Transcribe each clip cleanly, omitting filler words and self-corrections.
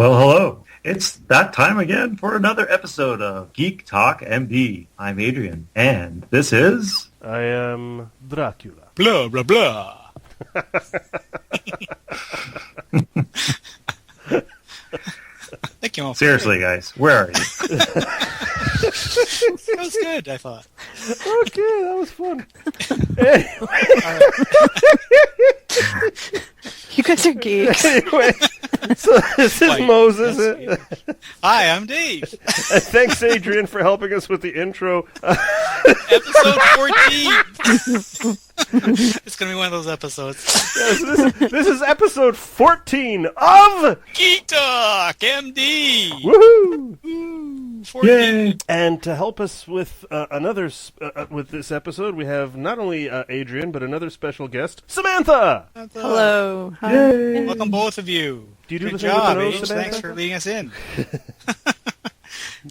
Well, hello. It's that time again for another episode of Geek Talk MD. I'm Adrian, and this is... I am Dracula. Blah, blah, blah. Seriously, guys, where are you? That was good, I thought. Okay, that was fun. You guys are geeks. Anyway, so this is Moses. Hi, I'm Dave. And thanks, Adrian, for helping us with the intro. Episode 14. It's going to be one of those episodes. Yeah, so this is episode 14 of Geek Talk MD. Woohoo! Woo, 14. Yay! And to help us with with this episode, we have not only Adrian, but another special guest, Samantha. Hello. Hi. Yay! Welcome, both of you. Do you do Good the thing job, with the nose, Age. Samantha? Thanks for leading us in.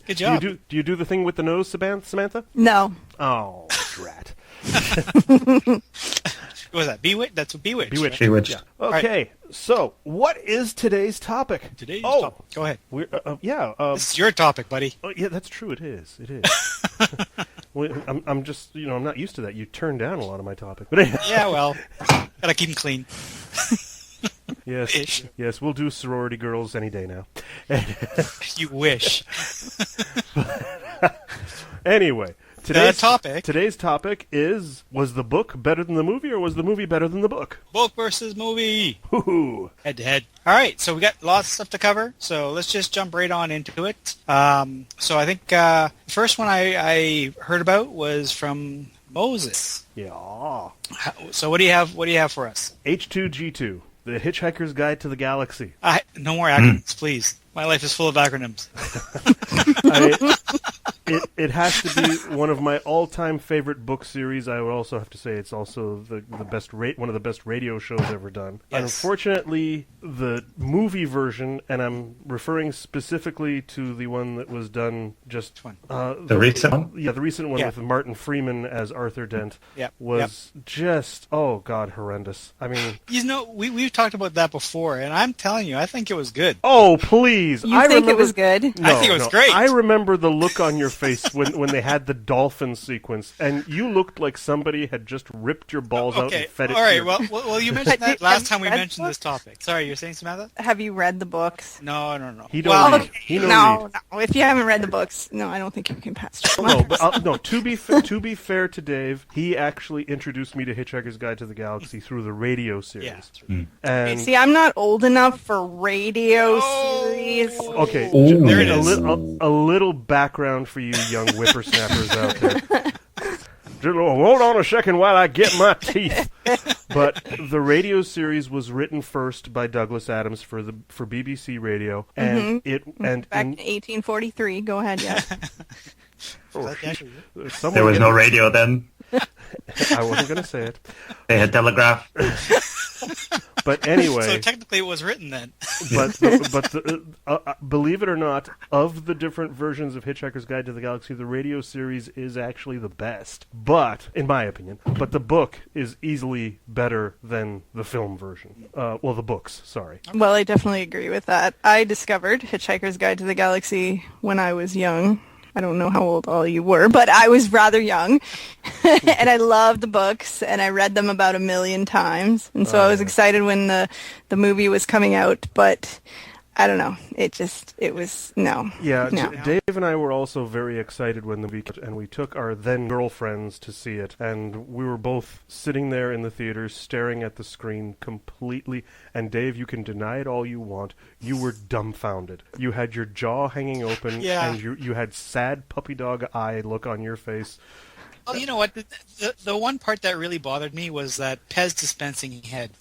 Good Do job. you do the thing with the nose, Samantha? No. Oh, drat. What was that? Bewitched? That's Bewitched. Bewitched. Right? Bewitched. Yeah. Okay, so what is today's topic? Today's Oh, topic. Go ahead. We're, This is your topic, buddy. oh, yeah, that's true. It is. It is. Well, I'm just, I'm not used to that. You turn down a lot of my topic, but anyway. Yeah, well, gotta keep them clean. Yes, Ish. yes, we'll do sorority girls any day now. You wish. Anyway, Today's topic is: was the book better than the movie, or was the movie better than the book? Book versus movie. Hoo-hoo. Head to head. All right, so we got lots of stuff to cover, so let's just jump right on into it. So I think the first one I heard about was from Mozes. Yeah. So what do you have? What do you have for us? H2G2, The Hitchhiker's Guide to the Galaxy. No more acronyms, please. My life is full of acronyms. It has to be one of my all-time favorite book series. I would also have to say it's also the best one of the best radio shows ever done. Yes. Unfortunately, the movie version, and I'm referring specifically to the one that was done just Which The recent one? Yeah, the recent one Yeah. with Martin Freeman as Arthur Dent Yep. was just horrendous. I mean, we've talked about that before, and I'm telling you, I think it was good. oh please! You think it was good? No, I think it was no. great. I remember the look on your face when they had the dolphin sequence, and you looked like somebody had just ripped your balls out Okay, and fed it all to right. your... Well, you mentioned that last time we Read mentioned this topic. Sorry, you're saying, Samantha? Have you read the books? No. He don't Well, read. He don't No, read. no. If you haven't read the books, no, I don't think you can pass. No, but no. To be fair to Dave, he actually introduced me to Hitchhiker's Guide to the Galaxy through the radio series. Yeah. And See, I'm not old enough for radio Oh. series. okay, Ooh. There it is. a little background for you young whippersnappers out there. Just hold on a second while I get my teeth. But the radio series was written first by Douglas Adams for BBC Radio, and Back in 1843. Go ahead, yeah. There was no radio then. I wasn't going to say it. They had telegraph. But anyway, So technically, it was written then. believe it or not, of the different versions of Hitchhiker's Guide to the Galaxy, the radio series is actually the best. But, in my opinion, the book is easily better than the film version. Well, the books, sorry. Well, I definitely agree with that. I discovered Hitchhiker's Guide to the Galaxy when I was young. I don't know how old all you were, but I was rather young. And I loved the books, and I read them about 1 million times. And so I was excited when the movie was coming out, but I don't know. It was, no. Yeah, No. Dave and I were also very excited when the movie came, and we took our then girlfriends to see it, and we were both sitting there in the theater staring at the screen completely, and Dave, you can deny it all you want, you were dumbfounded. You had your jaw hanging open, Yeah. and you had sad puppy dog eye look on your face. Oh, you know what? The one part that really bothered me was that Pez dispensing head.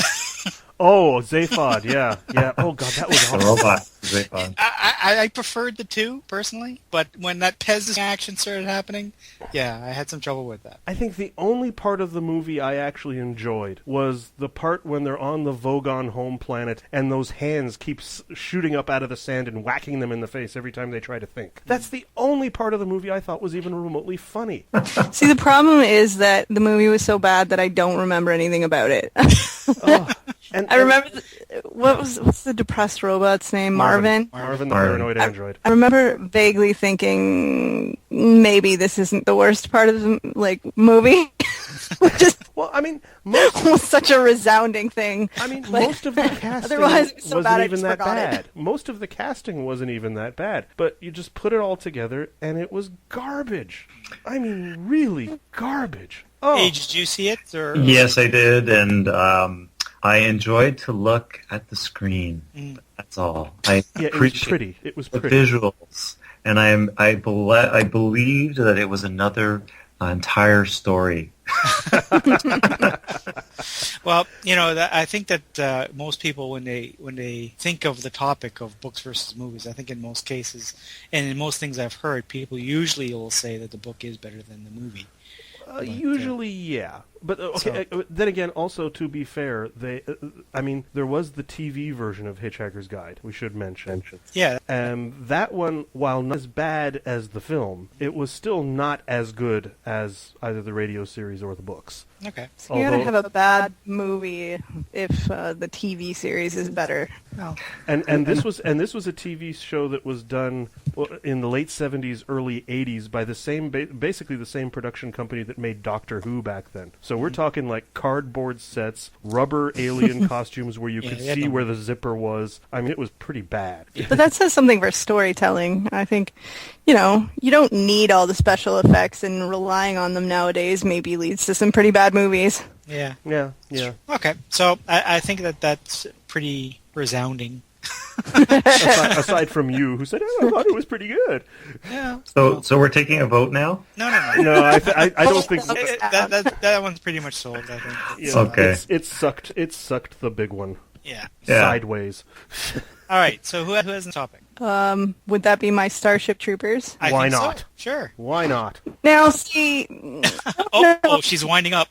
Oh, Zaphod, yeah. Oh, God, that was The awesome. robot. Very fun. I preferred the two, personally, but when that Pez action started happening, yeah, I had some trouble with that. I think the only part of the movie I actually enjoyed was the part when they're on the Vogon home planet and those hands keep shooting up out of the sand and whacking them in the face every time they try to think. That's the only part of the movie I thought was even remotely funny. See, the problem is that the movie was so bad that I don't remember anything about it. Oh, I remember what's the depressed robot's name? Marvin. Marvin the paranoid android. I remember vaguely thinking maybe this isn't the worst part of the movie. Well, I mean, was such a resounding thing. I mean, most of the casting wasn't even that bad. Most of the casting wasn't even that bad. But you just put it all together, and it was garbage. I mean, really garbage. Oh. Hey, did you see it? Or? Yes, I did, and I enjoyed to look at the screen. That's all. I appreciate it was the pretty. visuals, and I believed that it was another entire story. Well, I think that most people, when they think of the topic of books versus movies, I think in most cases, and in most things I've heard, people usually will say that the book is better than the movie. Usually, yeah. But then again, also to be fair, there was the TV version of Hitchhiker's Guide. We should mention. Yeah. And that one, while not as bad as the film, it was still not as good as either the radio series or the books. Okay. So you gotta have a bad movie if the TV series is better. Oh. And this was a TV show that was done in the late 70s, early 80s by the same basically the same production company that made Doctor Who back then. So we're talking like cardboard sets, rubber alien costumes where you could see where the zipper was. I mean, it was pretty bad. But that says something for storytelling. I think, you don't need all the special effects, and relying on them nowadays maybe leads to some pretty bad movies. Yeah. Yeah. Okay, so I think that's pretty resounding. aside from you, who said, "Oh, I thought it was pretty good." Yeah. So we're taking a vote now? No. No, I don't think that one's pretty much sold, I think. Yeah, okay. It sucked the big one. Yeah. Sideways. All right. So who has the topic? Would that be my Starship Troopers? Why not? So. Sure. Why not? Now, see... Oh, she's winding up.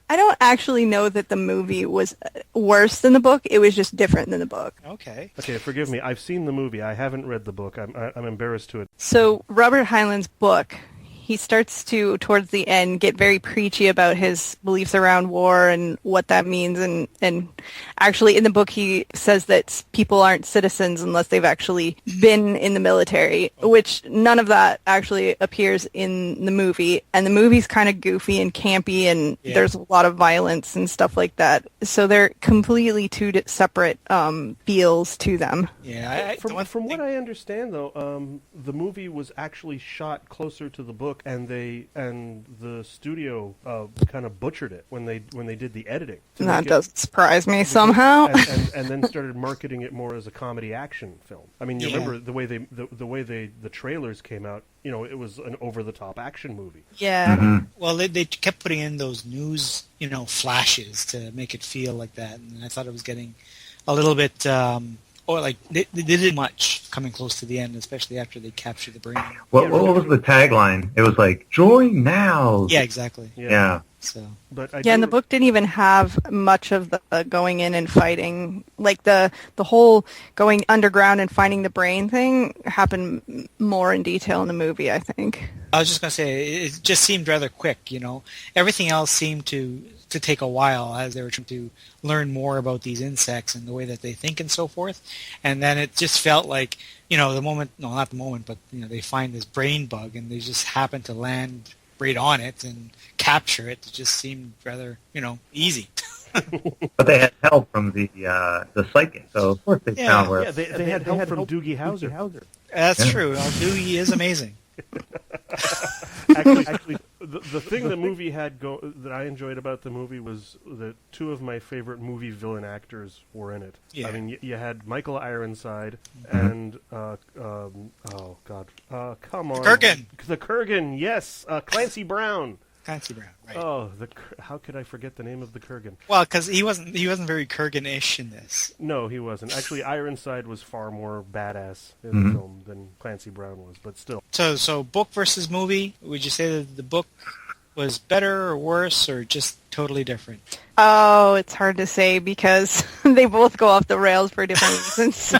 I don't actually know that the movie was worse than the book. It was just different than the book. Okay. Okay, forgive me. I've seen the movie. I haven't read the book. I'm embarrassed to it. So Robert Heinlein's book, he starts to, towards the end, get very preachy about his beliefs around war and what that means. And actually, in the book, he says that people aren't citizens unless they've actually been in the military, which none of that actually appears in the movie. And the movie's kind of goofy and campy, and there's a lot of violence and stuff like that. So they're completely two separate feels to them. Yeah. From what I understand, though, the movie was actually shot closer to the book, and the studio kind of butchered it when they did the editing. That doesn't surprise me somehow. And then started marketing it more as a comedy action film. I mean, you remember the way the trailers came out. It was an over the top action movie. Yeah. Mm-hmm. Well, they kept putting in those news, flashes to make it feel like that, and I thought it was getting a little bit. They did much coming close to the end, especially after they captured the brain. What was the tagline? It was like, "Join now." Yeah, exactly. Yeah. So. And the book didn't even have much of the going in and fighting. Like the whole going underground and finding the brain thing happened more in detail in the movie, I think. I was just going to say, it just seemed rather quick, Everything else seemed to take a while as they were trying to learn more about these insects and the way that they think and so forth. And then it just felt like, the moment, no, not the moment, but, they find this brain bug and they just happen to land right on it and capture it. It just seemed rather, easy. But they had help from the psychic, so of course they found where... Yeah, they had help from Doogie Howser. That's true. Doogie is amazing. Actually, the thing the movie had that I enjoyed about the movie was that two of my favorite movie villain actors were in it. Yeah. I mean, you had Michael Ironside and come on, the Kurgan, yes, Clancy Brown. Clancy Brown, right? Oh, how could I forget the name of the Kurgan? Well, because he wasn't very Kurgan-ish in this. No, he wasn't. Actually, Ironside was far more badass in the film than Clancy Brown was, but still. So book versus movie, would you say that the book was better or worse or just totally different? Oh, it's hard to say because they both go off the rails for different reasons.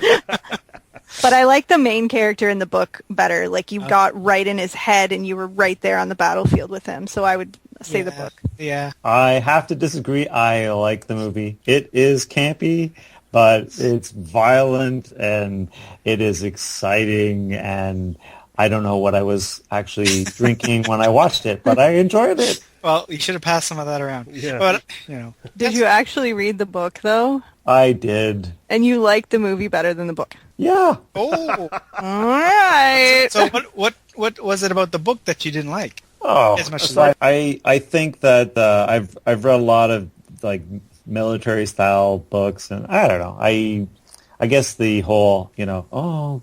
But I like the main character in the book better. Like, you got right in his head and you were right there on the battlefield with him. So I would say the book. Yeah. I have to disagree. I like the movie. It is campy, but it's violent and it is exciting, and I don't know what I was actually drinking when I watched it, but I enjoyed it. Well, you should have passed some of that around. Yeah. But, you know. Did you actually read the book, though? I did. And you liked the movie better than the book? Yeah. Oh. All right. So what was it about the book that you didn't like? Oh, As much as so I think that I've read a lot of like military style books, and I don't know. I guess the whole,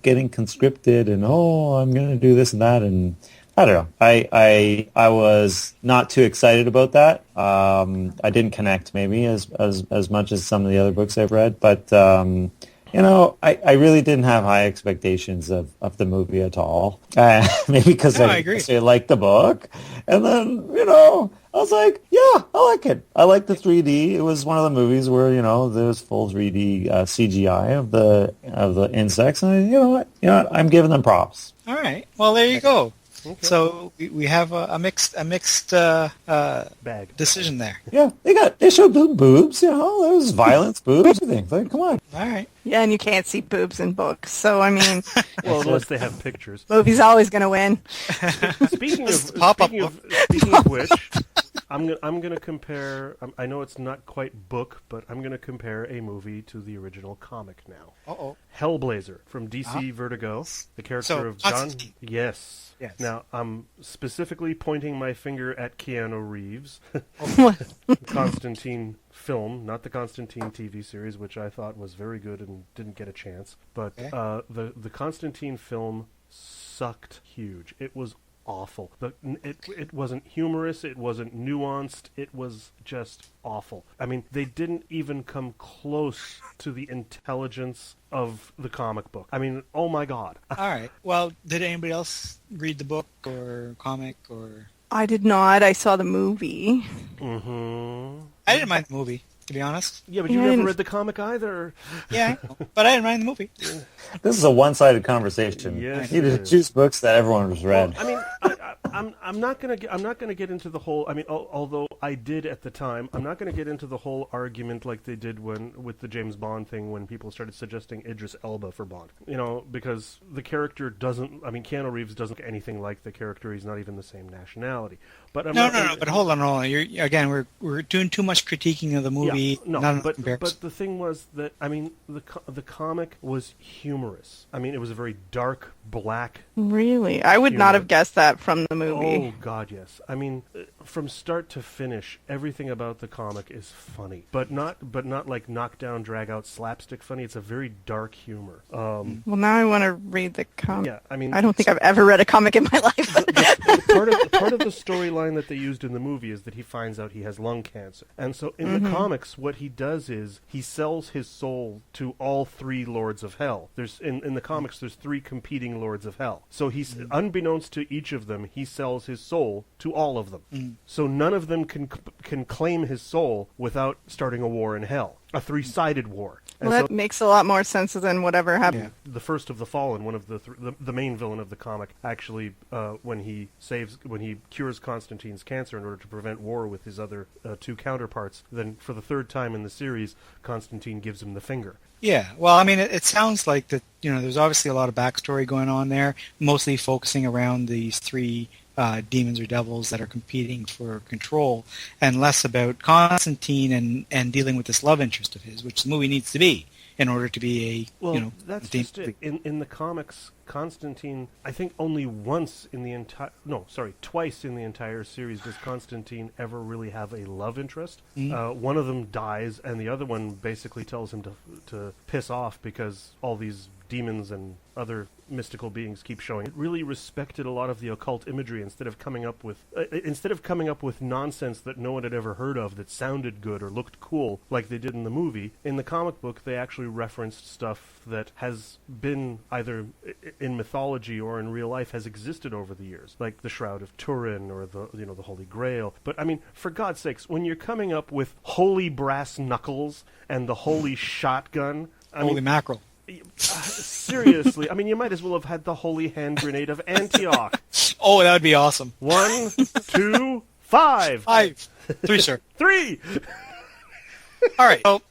getting conscripted and I'm going to do this and that, and I don't know. I was not too excited about that. I didn't connect maybe as much as some of the other books I've read, but I really didn't have high expectations of the movie at all. Maybe because I agree. Liked the book, and then I was like, yeah, I like it. I like the 3D. It was one of the movies where there's full 3D CGI of the insects, and you know what, I'm giving them props. All right. Well, there you go. Okay. So we have a mixed bag decision there. Yeah, they showed boobs. There was violence, boobs, everything. Like, come on. All right. Yeah, and you can't see boobs in books, so I mean, well, unless they have pictures. movie's always going to win. Speaking of which, I'm going to compare. I know it's not quite book, but I'm going to compare a movie to the original comic now. Uh-oh. Hellblazer from DC Vertigo, the character of John. Yes. Now I'm specifically pointing my finger at Keanu Reeves. Constantine film, not the Constantine TV series, which I thought was very good and didn't get a chance. But the Constantine film sucked huge. It was awful. It wasn't humorous. It wasn't nuanced. It was just awful. I mean, they didn't even come close to the intelligence of the comic book. I mean, oh my God. All right. Well, did anybody else read the book or comic or? I did not. I saw the movie. Mm-hmm. I didn't mind the movie, to be honest. Yeah, but you never read the comic either. Yeah, I know, but I didn't mind the movie. This is a one-sided conversation. Yes, you need to choose books that everyone has read. Well, I mean, I'm not gonna get into the whole. I mean, although I did at the time, I'm not gonna get into the whole argument like they did with the James Bond thing when people started suggesting Idris Elba for Bond. Because the character doesn't. I mean, Keanu Reeves doesn't look anything like the character. He's not even the same nationality. But No. But hold on. We're doing too much critiquing of the movie. Yeah, but the thing was that the comic was humorous. I mean, it was a very dark, black. Really, I would not have guessed that from the movie. Oh God, yes. I mean, from start to finish, everything about the comic is funny, but not like knockdown, drag out, slapstick funny. It's a very dark humor. Well, now I want to read the comic. Yeah, I mean, I don't think I've ever read a comic in my life. part of the storyline that they used in the movie is that he finds out he has lung cancer, and so in the comics, what he does is he sells his soul to all three lords of hell. There's in the comics, there's three competing lords of hell. So he's unbeknownst to each of them, he sells his soul to all of them. So none of them can claim his soul without starting a war in hell, a three-sided war. Well, that makes a lot more sense than whatever happened. Yeah. The first of the Fallen, one of the main villain of the comic, actually, when he cures Constantine's cancer in order to prevent war with his other two counterparts, then for the third time in the series, Constantine gives him the finger. Yeah, well, I mean, it sounds like that. There's obviously a lot of backstory going on there, mostly focusing around these three demons or devils that are competing for control, and less about Constantine and dealing with this love interest of his, which the movie needs to be in order to be that's just it. In the comics, Constantine, I think only twice in the entire series does Constantine ever really have a love interest. One of them dies, and the other one basically tells him to piss off because all these demons and other mystical beings keep showing. It really respected a lot of the occult imagery instead of coming up with nonsense that no one had ever heard of that sounded good or looked cool like they did in the movie. In the comic book, they actually referenced stuff that has been either in mythology or in real life has existed over the years, like the Shroud of Turin or the Holy Grail. But I mean, for God's sakes, when you're coming up with holy brass knuckles and the holy shotgun, holy mackerel. Seriously, I mean, you might as well have had the holy hand grenade of Antioch. Oh, that would be awesome. 1, 2, 5. 5. 3, sir. 3. All right. So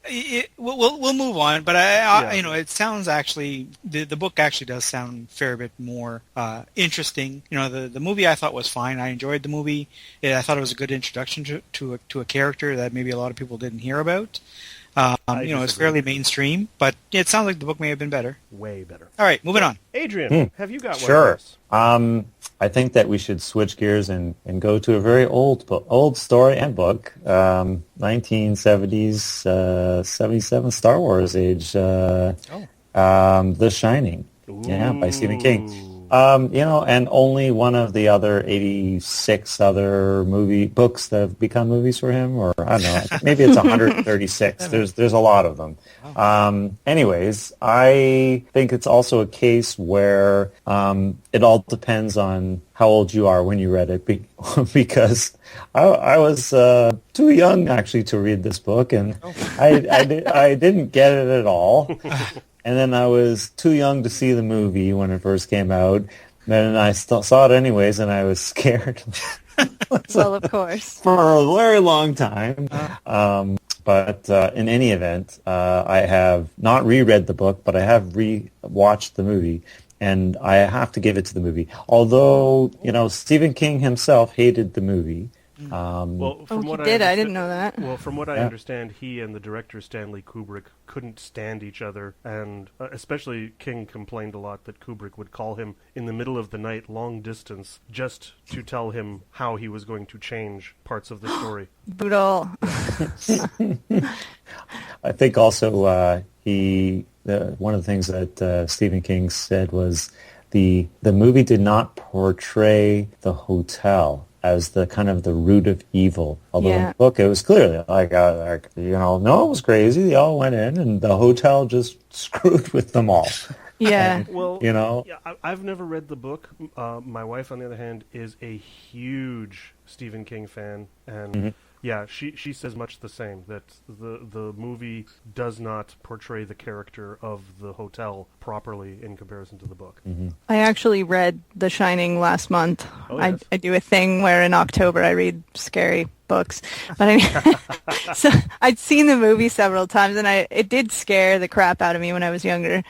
we'll move on, but it sounds actually the book actually does sound a fair bit more interesting. The movie I thought was fine. I enjoyed the movie. I thought it was a good introduction to a character that maybe a lot of people didn't hear about. It's fairly mainstream, but it sounds like the book may have been better. Way better. All right, moving on. Adrian, have you got one? Sure. Of us? I think that we should switch gears and go to a very old story and book, 1970s, 77 Star Wars age, The Shining, by Stephen King. And only one of the other 86 other books that have become movies for him, or I don't know, maybe it's 136. There's a lot of them. Anyways, I think it's also a case where it all depends on how old you are when you read it, because I was too young actually to read this book, and I didn't get it at all. And then I was too young to see the movie when it first came out. Then I saw it anyways, and I was scared. Well, of course. For a very long time. But in any event, I have not reread the book, but I have re-watched the movie. And I have to give it to the movie. Although, Stephen King himself hated the movie. I didn't know that. Well, from what I understand, he and the director Stanley Kubrick couldn't stand each other, and especially King complained a lot that Kubrick would call him in the middle of the night, long distance, just to tell him how he was going to change parts of the story. Brutal. I think also one of the things that Stephen King said was the movie did not portray the hotel as the kind of the root of evil. Although in the book it was clearly no one was crazy. They all went in, and the hotel just screwed with them all. Yeah. I've never read the book. My wife, on the other hand, is a huge Stephen King fan, and she says much the same, that the movie does not portray the character of the hotel properly in comparison to the book. Mm-hmm. I actually read The Shining last month. Oh, yes. I do a thing where in October I read scary books. But so I'd seen the movie several times, and it did scare the crap out of me when I was younger.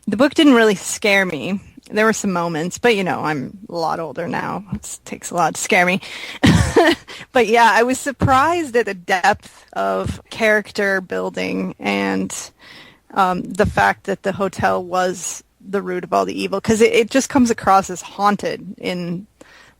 The book didn't really scare me. There were some moments, but I'm a lot older now. It takes a lot to scare me. But yeah, I was surprised at the depth of character building and the fact that the hotel was the root of all the evil, because it just comes across as haunted in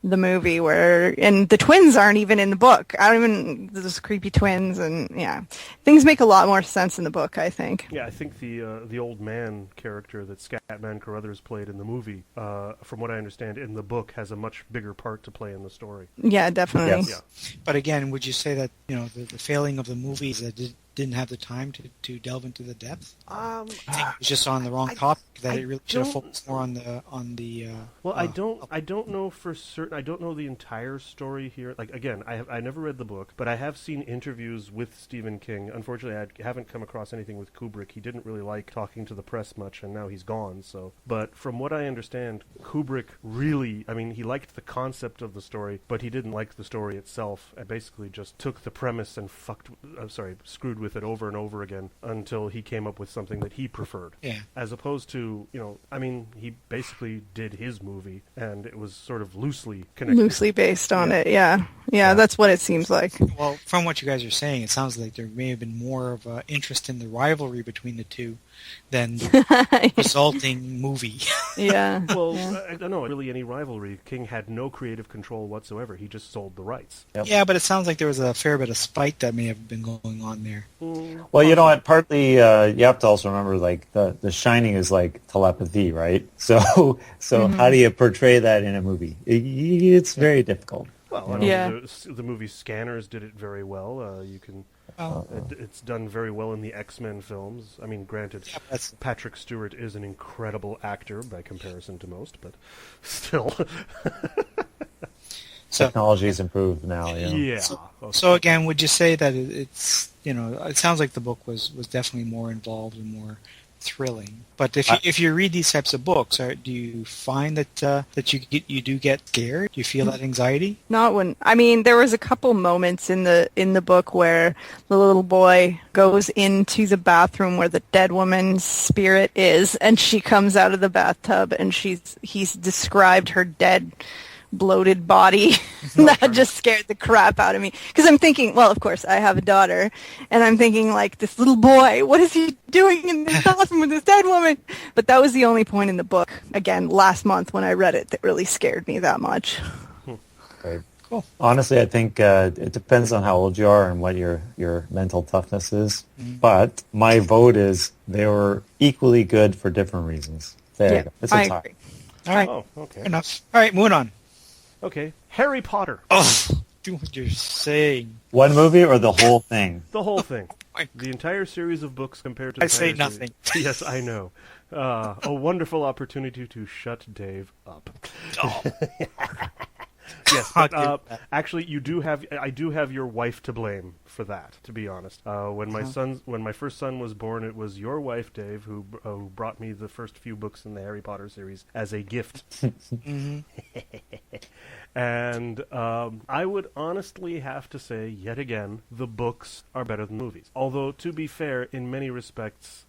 the movie, and the twins aren't even in the book. Those creepy twins, and things make a lot more sense in the book, I think. Yeah, I think the old man character that Scatman Carruthers played in the movie, from what I understand, in the book has a much bigger part to play in the story. Yeah, definitely. Yes. Yeah. But again, would you say that the failing of the movies that didn't have the time to delve into the depth? I think it was just on the wrong topic. That it really should have focused more on the. Well, I don't know for certain. I don't know the entire story here. Like again, I never read the book, but I have seen interviews with Stephen King. Unfortunately, I haven't come across anything with Kubrick. He didn't really like talking to the press much, and now he's gone. So, but from what I understand, Kubrick really, he liked the concept of the story, but he didn't like the story itself, and basically just took the premise and screwed with it over and over again until he came up with something that he preferred. Yeah. As opposed to, he basically did his movie, and it was sort of loosely connected. Loosely based on it, yeah. Yeah, that's what it seems like. Well, from what you guys are saying, it sounds like there may have been more of an interest in the rivalry between the two than the resulting movie. Yeah. Well, I don't know, really any rivalry. King had no creative control whatsoever. He just sold the rights. Yep. Yeah, but it sounds like there was a fair bit of spite that may have been going on there. Well, you know what? Partly, you have to also remember, like the Shining is like telepathy, right? So how do you portray that in a movie? It's very difficult. Well, the movie Scanners did it very well. You can. It's done very well in the X-Men films. Granted, Patrick Stewart is an incredible actor by comparison to most, but still. Technology's improved now. Yeah. So again, would you say that it's it sounds like the book was definitely more involved and more thrilling. But if you read these types of books, do you find that you do get scared? Do you feel that anxiety? Not when, I mean, there was a couple moments in the book where the little boy goes into the bathroom where the dead woman's spirit is, and she comes out of the bathtub, and he's described her dead, bloated body. That just scared the crap out of me, because I'm thinking, well, of course I have a daughter, and I'm thinking, like, this little boy, what is he doing in this bathroom with this dead woman? But that was the only point in the book, again, last month when I read it, that really scared me that much. Right. Cool. Honestly, I think it depends on how old you are and what your mental toughness is. But my vote is they were equally good for different reasons. There you go. It's a tie. agree. All right. Oh, okay. Fair enough. All right, moving on. Okay. Harry Potter. Oh, do what you're saying. One movie or the whole thing? The whole thing. my The entire series of books compared to the I say entire nothing. series. Yes, I know. A wonderful opportunity to shut Dave up. Oh. Yes, I'll but, give that. actually, I do have your wife to blame for that. To be honest, when my first son was born, it was your wife, Dave, who brought me the first few books in the Harry Potter series as a gift. Mhm. And I would honestly have to say, yet again, the books are better than movies. Although, to be fair, in many respects,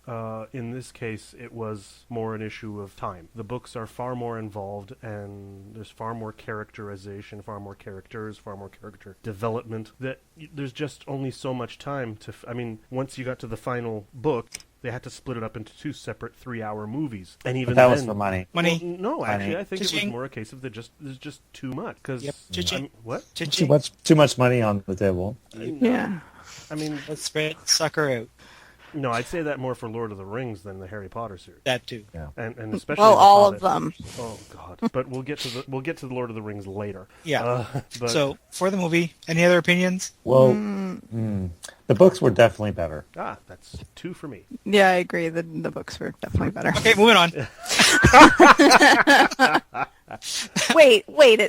in this case, it was more an issue of time. The books are far more involved, and there's far more characterization, far more characters, far more character development, that there's just only so much time to... I mean, once you got to the final book... They had to split it up into 2 separate 3-hour movies, and even But that then, was for money. Money. Well, no, actually, Money. I think it was Cha-ching. more a case of there's just too much. Because Yep. Cha-ching. what? Too much money on the table. Yeah. I mean, Let's spread sucker out. no, I'd say that more for Lord of the Rings than the Harry Potter series, That too. and especially Well, the all Hobbit. of them. Oh God! But we'll get to the Lord of the Rings later. Yeah. But So for the movie, any other opinions? Well, the books were definitely better. that's 2 for me. Yeah, I agree. The books were definitely better. Okay, moving on.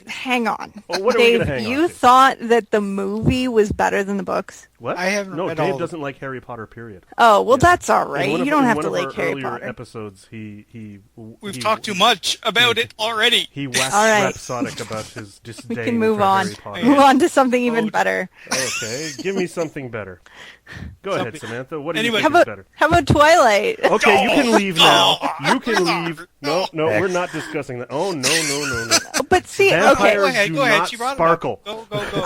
Hang on. Well, what are we Dave, gonna hang on you to? thought that the movie was better than the books? What? I haven't No, read Dave all of doesn't like Harry Potter. Period. Oh, well, Yeah. that's all right. In one You of- don't in have one to of like our Harry earlier Potter. episodes, We've talked too much about it already. He waxed All right. rhapsodic about his disdain We can move for on. Harry Potter. Move on to something even Oh, better. Okay, give me something better. Go ahead, Something- Samantha. What do Anyway. you How think is about better? how about Twilight? Okay, you can leave now. Oh, You can leave. No, we're not discussing that. Oh, no. But see, okay, Vampires Go ahead. do She not brought sparkle. it up. Go.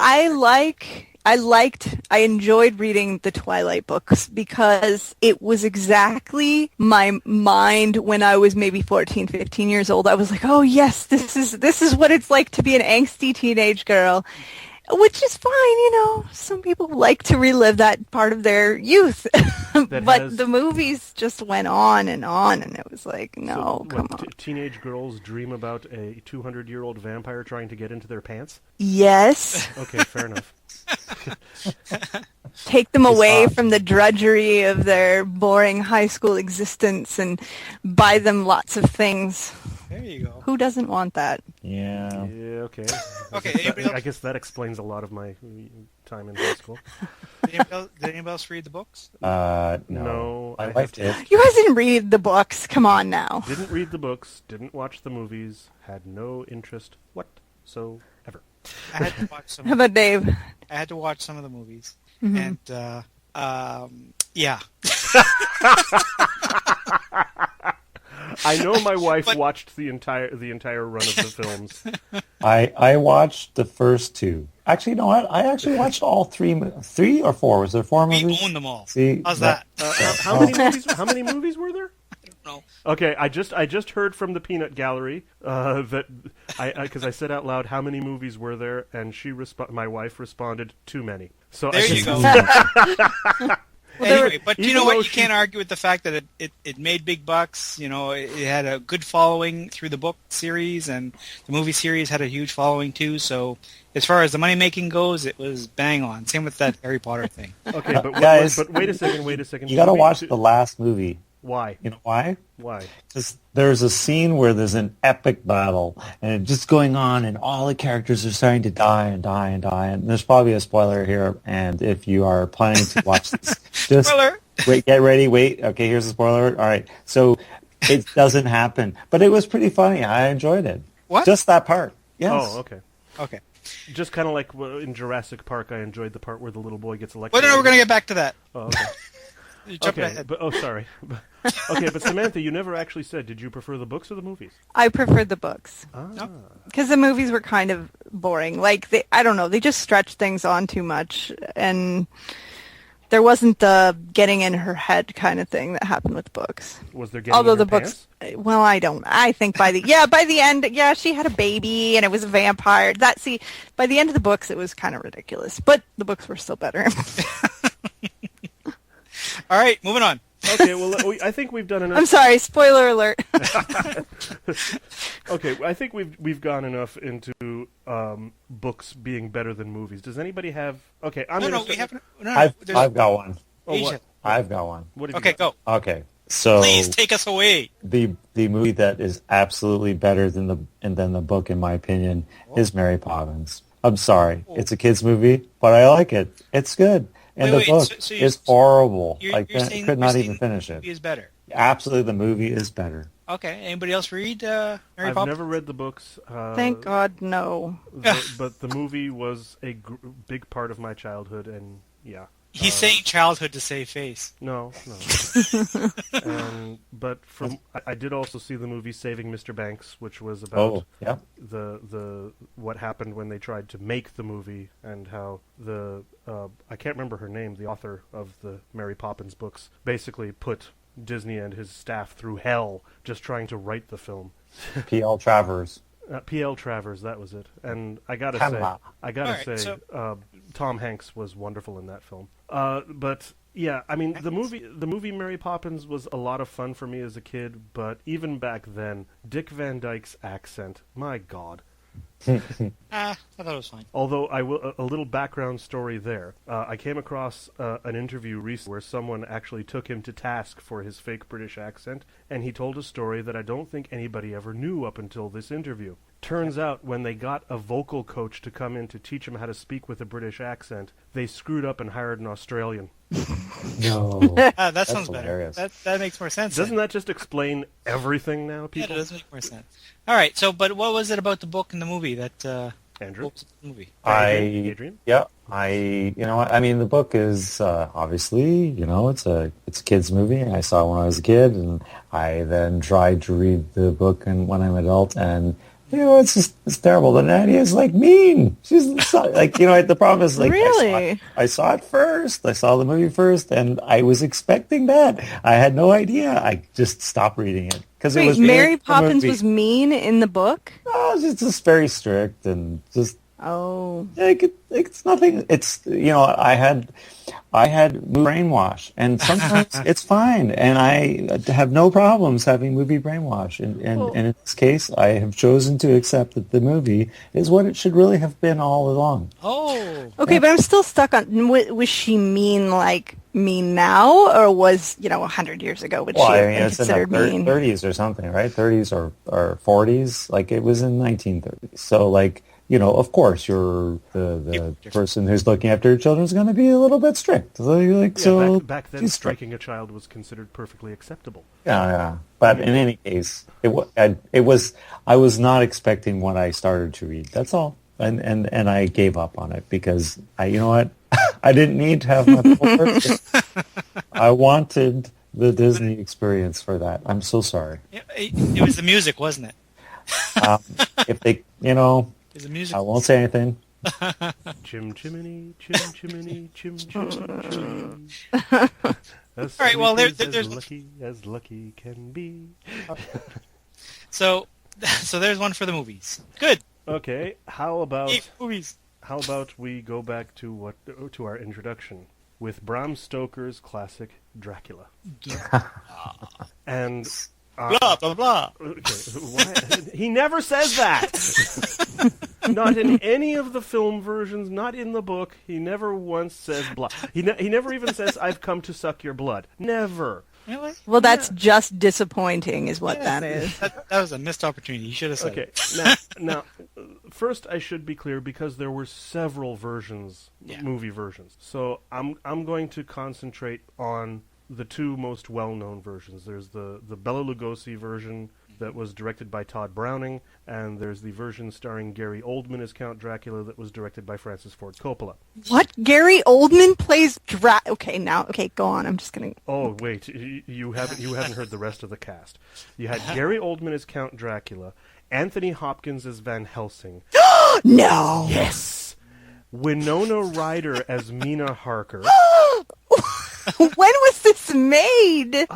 I enjoyed reading the Twilight books because it was exactly my mind when I was maybe 14, 15 years old. I was like, oh yes, this is what it's like to be an angsty teenage girl. Which is fine, some people like to relive that part of their youth. But the movies just went on, and it was like, no, So, come what, on. Teenage girls dream about a 200-year-old vampire trying to get into their pants? Yes. Okay, fair enough. Take them away hot. from the drudgery of their boring high school existence and buy them lots of things. There you go. Who doesn't want that? Yeah. Yeah, okay. Okay, anybody else? I guess that explains a lot of my time in high school. Did anybody else read the books? No. No, My I wife have did. You guys didn't read the books. Come on now. Didn't read the books, didn't watch the movies, had no interest whatsoever. I had to watch some. How about Dave? I had to watch some of the movies, Mhm. and yeah. I know my wife But- watched the entire run of the films. I watched the first 2. Actually, you know what? I actually watched all 3 or 4. Was there 4 We movies? own them all. See, How's that? How many movies were there? No. Okay, I just heard from the Peanut Gallery that because I said out loud how many movies were there, and my wife responded too many. So There I you just- go. Anyway, but you even know what? though You can't argue with the fact that it made big bucks. It had a good following through the book series, and the movie series had a huge following too. So as far as the money making goes, it was bang on. Same with that Harry Potter thing. Okay, but Guys, wait a second. You got to Should we- watch the last movie. Why? You know why? Why? Because there's a scene where there's an epic battle, and it's just going on, and all the characters are starting to die and die and die. And there's probably a spoiler here, and if you are planning to watch this, just Spoiler! Wait, get ready. Wait. Okay, here's a spoiler alert. All right. So it doesn't happen. But it was pretty funny. I enjoyed it. What? Just that part. Yes. Oh, okay. Okay. Just kind of like in Jurassic Park, I enjoyed the part where the little boy gets Well, electrocuted. no, we're going to get back to that. Oh, okay. You jumped Okay, ahead. but sorry. Okay, but Samantha, you never actually said, did you prefer the books or the movies? I preferred the books Ah. because the movies were kind of boring. Like I don't know, they just stretched things on too much, and there wasn't the getting in her head kind of thing that happened with books. Was there getting Although in the your books, pants? well, I think by the end, she had a baby and it was a vampire. By the end of the books, it was kind of ridiculous, but the books were still better. All right, moving on. Okay, well, I think we've done enough. I'm sorry, spoiler alert. Okay, I think we've gone enough into books being better than movies. Does anybody have? Okay, I'm gonna. We haven't. No, I've got one. Oh, what? I've got one. What did you Okay, got? go. Okay. So Please take us away. the movie that is absolutely better than the book, in my opinion, is Mary Poppins. I'm sorry, it's a kids movie, but I like it. It's good, and Wait, the book so is horrible. You're I saying, could not you're even saying finish the it. movie is better. Absolutely, the movie is better. Okay. Anybody else read Mary I've Poppins? never read the books. Thank God, no. But the movie was a big part of my childhood, and yeah. He's saying childhood to save face. No. But I did also see the movie Saving Mr. Banks, which was about yeah. the what happened when they tried to make the movie, and how I can't remember her name, the author of the Mary Poppins books, basically put Disney and his staff through hell just trying to write the film. P.L. Travers. P.L. Travers, that was it. And I gotta say, Tom Hanks was wonderful in that film. But yeah, I mean, the movie Mary Poppins was a lot of fun for me as a kid. But even back then, Dick Van Dyke's accent, my God. I thought it was fine. Although a little background story there. I came across an interview recently where someone actually took him to task for his fake British accent, and he told a story that I don't think anybody ever knew up until this interview. Turns out when they got a vocal coach to come in to teach him how to speak with a British accent, they screwed up and hired an Australian. No. That sounds hilarious. better. That makes more sense. Doesn't that just explain everything now, Yeah, people? that does make more sense. All right, but what was it about the book and the movie that... Andrew? What was the movie? Adrian? Yeah, you know what? I mean, the book is obviously, it's a kid's movie. I saw it when I was a kid, and I then tried to read the book when I'm an adult, and it's terrible. The nanny is mean. She's the problem is Really? I saw it first. I saw the movie first, and I was expecting that. I had no idea. I just stopped reading it because it was Mary Poppins was mean in the book. Oh, it's just very strict and just. Oh. It's nothing. It's I had movie brainwash, and sometimes it's fine, and I have no problems having movie brainwash. And in this case, I have chosen to accept that the movie is what it should really have been all along. Oh. Okay, but I'm still stuck on. Was she mean mean now, or was 100 years ago? Would she have been it's in considered the mean? 30s or something, right? 30s or 40s. It was in 1930s. So of course, you're the person who's looking after your children is going to be a little bit strict. Back then, striking a child was considered perfectly acceptable. Yeah. But in any case, it was. I was not expecting what I started to read. That's all, and I gave up on it because I didn't need to have my full purchase. I wanted the Disney experience for that. I'm so sorry. It was the music, wasn't it? If they, Is the music? I won't say anything. Chim chimney, chim chimney, chim chim chim. All right, well, there's as lucky can be. So there's one for the movies. Good. Okay, how about movies? How about we go back to our introduction with Bram Stoker's classic Dracula, and. Blah blah blah. Okay, he never says that. Not in any of the film versions. Not in the book. He never once says blah. He never even says, "I've come to suck your blood." Never. Really? Well, that's just disappointing, is what that is. That was a missed opportunity. You should have said. Okay. Now, first I should be clear because there were several versions, movie versions. So I'm going to concentrate on the two most well-known versions. There's the Bela Lugosi version that was directed by Todd Browning, and there's the version starring Gary Oldman as Count Dracula that was directed by Francis Ford Coppola. What? Gary Oldman plays Okay, go on. I'm just gonna. Oh wait, you haven't heard the rest of the cast. You had Gary Oldman as Count Dracula, Anthony Hopkins as Van Helsing. No. Yes. Winona Ryder as Mina Harker. When was this made? It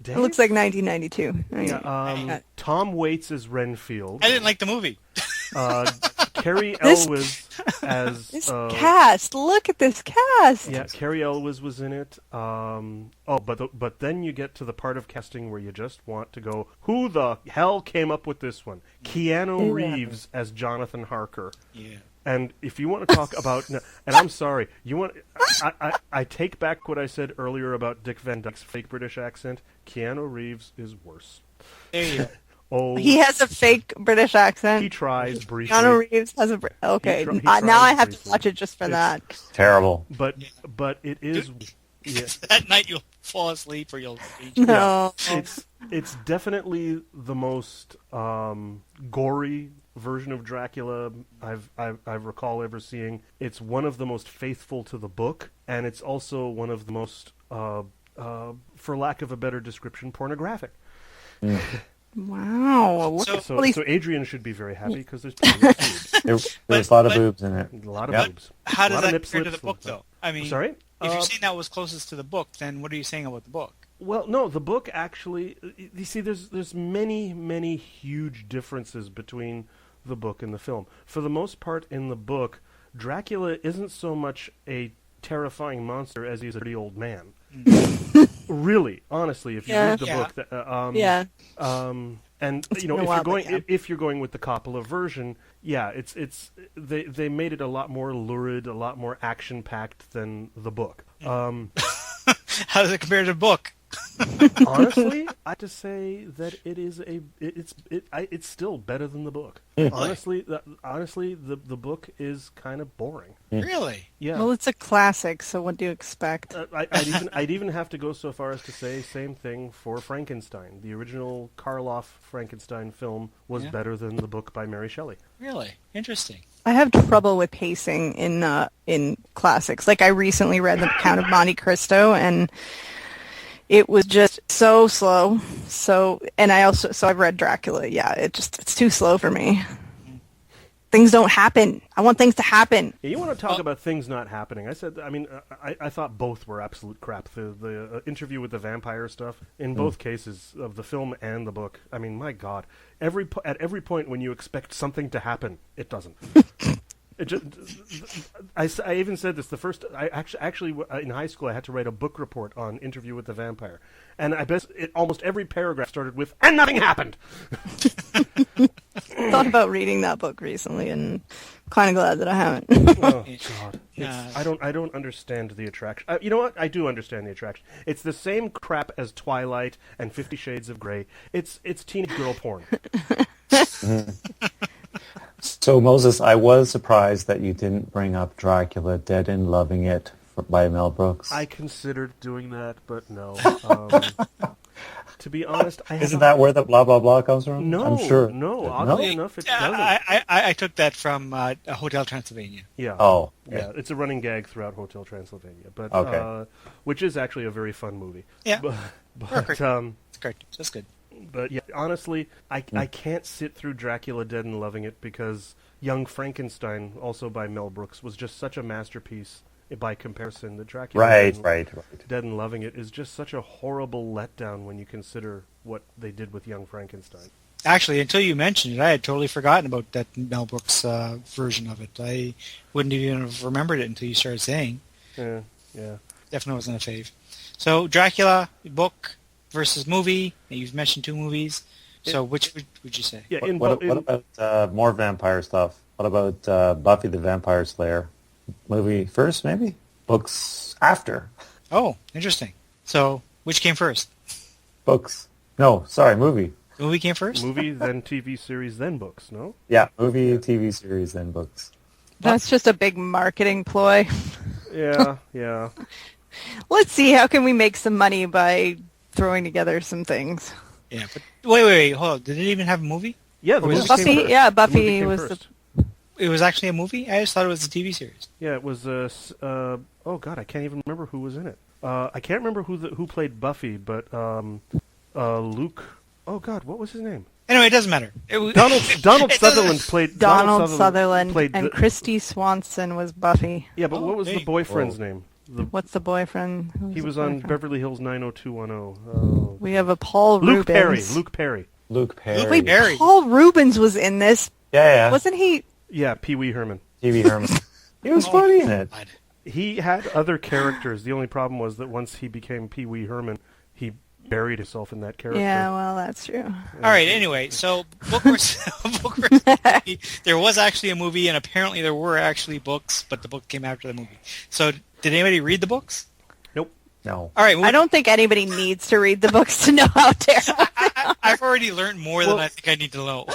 Dave? looks like 1992. Yeah, Tom Waits as Renfield. I didn't like the movie. Carrie Elwes as... This cast. Look at this cast. Yeah, Carrie Elwes was in it. But then you get to the part of casting where you just want to go, who the hell came up with this one? Keanu Reeves as Jonathan Harker. Yeah. And if you want to talk about, and I'm sorry, I take back what I said earlier about Dick Van Dyke's fake British accent. Keanu Reeves is worse. There you go. Oh, He has a fake British accent. he tries briefly. Keanu Reeves has a... Okay, He now I tries have briefly. to watch it just for that. Terrible. But it is. Yeah, That night you'll fall asleep or you'll... No. it's definitely the most gory version of Dracula I recall ever seeing. It's one of the most faithful to the book, and it's also one of the most, for lack of a better description, pornographic. Wow. Look at all these... So Adrian should be very happy because there's plenty of boobs. There's a lot of boobs in it. A lot of Yep. boobs. How A does lot that of nip compare to slips the book, and- though? I mean, Sorry? if you're saying that was closest to the book, then what are you saying about the book? Well, no, the book actually. You see, there's many huge differences between the book and the film. For the most part, in the book, Dracula isn't so much a terrifying monster as he's a dirty old man. Really, honestly, if you read the book, and It's you know, been a if while, you're going, but yeah. if you're going with the Coppola version, yeah, they made it a lot more lurid, a lot more action packed than the book. How does it compare to the book? Honestly, I have to say that it's still better than the book. Honestly, the book is kind of boring. Really? Yeah. Well, it's a classic, so what do you expect? I'd even have to go so far as to say same thing for Frankenstein. The original Karloff Frankenstein film was better than the book by Mary Shelley. Really? Interesting. I have trouble with pacing in classics. Like, I recently read The Count of Monte Cristo, and it was just so slow. And I've read Dracula. Yeah, it's too slow for me. Things don't happen. I want things to happen. Yeah, you want to talk about things not happening? I thought both were absolute crap. The interview with the vampire stuff in both cases of the film and the book. I mean, my God, at every point when you expect something to happen, it doesn't. It just, I even said this. I actually in high school I had to write a book report on Interview with the Vampire, and almost every paragraph started with "and nothing happened." I thought about reading that book recently, and I'm kind of glad that I haven't. Oh God! I don't understand the attraction. You know what? I do understand the attraction. It's the same crap as Twilight and 50 Shades of Grey. It's teenage girl porn. So, Moses, I was surprised that you didn't bring up Dracula Dead and Loving It by Mel Brooks. I considered doing that, but no. To be honest, Isn't that where the blah, blah, blah comes from? No, I'm sure. no. Oddly enough, it doesn't. I took that from Hotel Transylvania. Yeah. Oh. Yeah, it's a running gag throughout Hotel Transylvania, but Okay. Which is actually a very fun movie. Yeah. But It's great. That's good. But yeah, honestly, I can't sit through Dracula Dead and Loving It because Young Frankenstein, also by Mel Brooks, was just such a masterpiece by comparison. The Dracula Right. Dead and Loving It is just such a horrible letdown when you consider what they did with Young Frankenstein. Actually, until you mentioned it, I had totally forgotten about that Mel Brooks version of it. I wouldn't even have remembered it until you started saying. Yeah. Definitely wasn't a fave. So, Dracula, book versus movie. You've mentioned two movies. So, which would you say? Yeah. What about more vampire stuff? What about Buffy the Vampire Slayer? Movie first, maybe? Books after? Oh, interesting. So, which came first? Books. No, sorry, movie. Movie came first? Movie, then TV series, then books, no? Yeah, movie, TV series, then books. That's just a big marketing ploy. Yeah. let's see, how can we make some money by throwing together some things? Yeah, but wait, hold on. Did it even have a movie? Yeah, the Or was movie it came Buffy, first. yeah, The Buffy movie came was first. It was actually a movie? I just thought it was a TV series. Yeah, it was. Oh God, I can't even remember who was in it. I can't remember who played Buffy, but Luke. Oh God, what was his name? Anyway, it doesn't matter. Donald Sutherland played. Donald Sutherland played and Christy Swanson was Buffy. Yeah, but Oh, what was hey. the boyfriend's name? What's the boyfriend? He was on boyfriend? Beverly Hills 90210. We have a Paul Luke Perry. Rubens. Luke Perry. Luke Perry. Wait, Perry. Paul Rubens was in this. Yeah. Wasn't he? Yeah, Pee Wee Herman. TV Herman. He was funny in it. God. He had other characters. The only problem was that once he became Pee Wee Herman, he buried himself in that character. Yeah, well, that's true. All right, anyway, so Book versus movie. There was actually a movie, and apparently there were actually books, but the book came after the movie. So did anybody read the books? Nope. No. All right, I don't think anybody needs to read the books to know how terrible. I've already learned more than I think I need to know.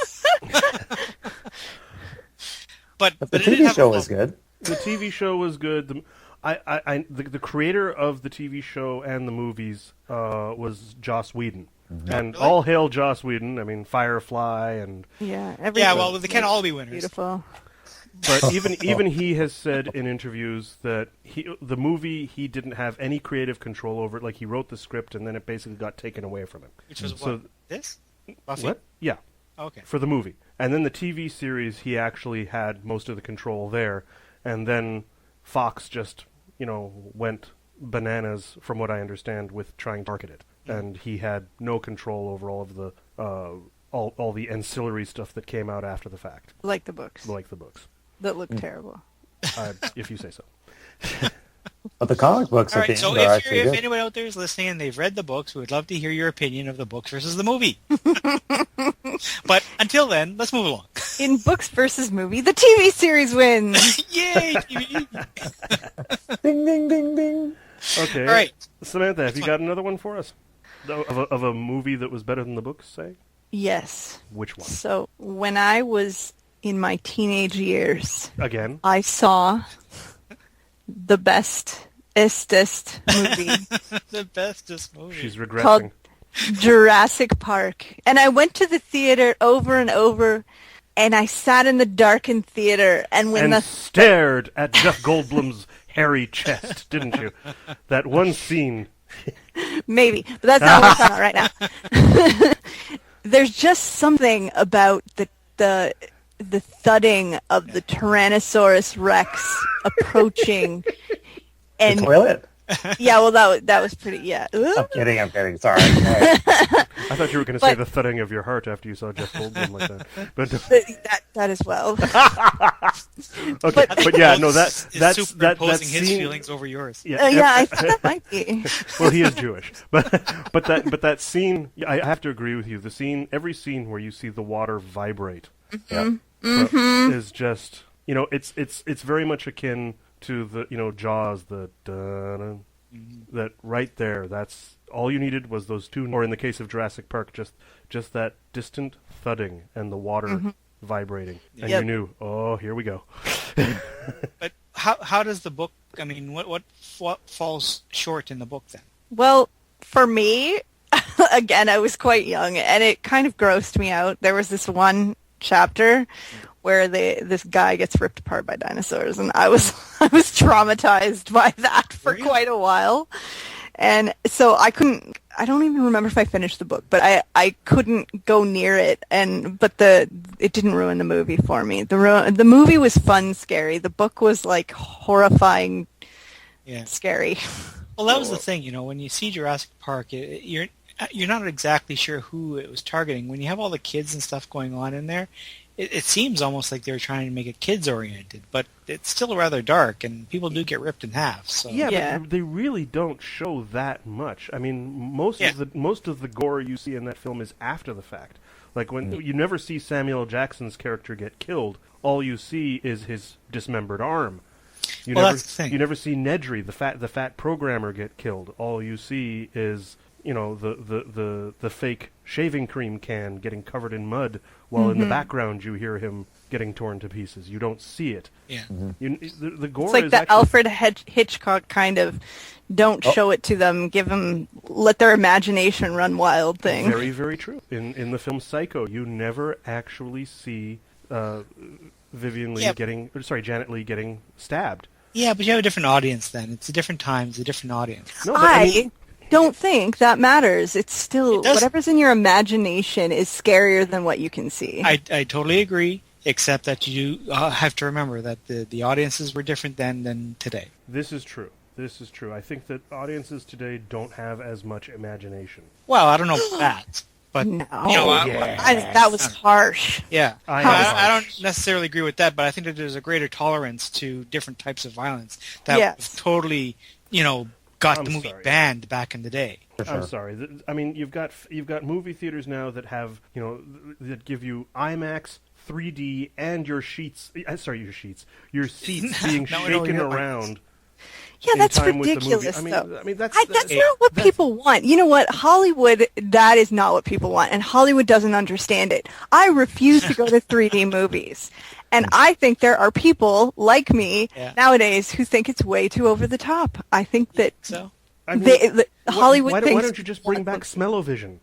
But But it the didn't TV have show a- was good. The TV show was good. The creator of the TV show and the movies was Joss Whedon. And Really? all hail Joss Whedon. I mean, Firefly and... Yeah, Yeah, well, they can't all be winners. beautiful. But even he has said in interviews that the movie, he didn't have any creative control over it. Like, he wrote the script, and then it basically got taken away from him. Which was So- what? This? Buffy? What? Yeah. Okay. For the movie. And then the TV series, he actually had most of the control there. And then Fox just, went bananas, from what I understand, with trying to market it. And he had no control over all of the all the ancillary stuff that came out after the fact, Like the books like the books, that look terrible. if you say so. But the comic books All at the right, so end are if actually good. anyone out there is listening and they've read the books, we would love to hear your opinion of the books versus the movie. But until then, let's move along. In books versus movie, the TV series wins. Yay, TV! Ding, ding, ding, ding. Okay. All right. Samantha, have you got another one for us? Of a movie that was better than the books, say? Yes. Which one? So when I was in my teenage years, Again? I saw the bestest movie The bestest movie. She's regressing. called Jurassic Park. And I went to the theater over and over, and I sat in the darkened theater, and when And stared at Jeff Goldblum's hairy chest, didn't you? That one scene. maybe, but that's not what we're talking about right now. There's just something about the thudding of the Tyrannosaurus Rex approaching, The and toilet? yeah, well that was pretty, yeah. I'm kidding. Sorry. All right. I thought you were going to say But- the thudding of your heart after you saw Jeff Goldblum like that. But That as well. okay, but yeah, no, Is that's superimposing that his scene. feelings over yours. Yeah, Yeah, I thought that might be. well, he is Jewish, but that scene, I have to agree with you. The scene, every scene where you see the water vibrate, Yep. is just, it's very much akin to the Jaws, the dun, that right there. That's all you needed was those two, or in the case of Jurassic Park, just that distant thudding and the water vibrating, and Yep. you knew, oh, here we go. But how does the book? I mean, what falls short in the book then? Well, for me, again, I was quite young, and it kind of grossed me out. There was this one chapter where this guy gets ripped apart by dinosaurs, and I was traumatized by that for Really? quite a while. And so I don't even remember if I finished the book, but I couldn't go near it, but it didn't ruin the movie for me. The movie was fun, scary. The book was like horrifying, Yeah. scary. Well, that was the thing. When you see Jurassic Park, you're not exactly sure who it was targeting. When you have all the kids and stuff going on in there, it seems almost like they were trying to make it kids-oriented, but it's still rather dark, and people do get ripped in half. So Yeah. But they really don't show that much. I mean, most of the gore you see in that film is after the fact. Like when you never see Samuel L. Jackson's character get killed, all you see is his dismembered arm. Well, that's the thing. You never see Nedry, the fat programmer, get killed. All you see is the fake shaving cream can getting covered in mud, while in the background you hear him getting torn to pieces. You don't see it. Yeah. The gore It's like is the actually, Alfred Hitchcock kind of don't show it to them, let their imagination run wild thing. very, very true. In the film Psycho, you never actually see Janet Leigh getting stabbed. Yeah, but you have a different audience then. It's a different time. It's a different audience. No, I don't think that matters. It's still, It does- whatever's in your imagination is scarier than what you can see. I totally agree, except that you have to remember that the audiences were different then than today. This is true. I think that audiences today don't have as much imagination. Well, I don't know about that, but No. That was harsh. yeah, I I don't necessarily agree with that, but I think that there's a greater tolerance to different types of violence that Yes. totally, got I'm the movie sorry. banned back in the day. For sure. I'm sorry. I mean, you've got movie theaters now that have that give you IMAX, 3D, and your seats being No, shaken you're around. Yeah, in that's time with the movie. ridiculous, though. I mean, that's That's not what people want. You know what? Hollywood, that is not what people want, and Hollywood doesn't understand it. I refuse to go to 3D movies, and I think there are people like me nowadays who think it's way too over the top. I think that So I mean, Hollywood why thinks don't you just bring back Smell-O-Vision?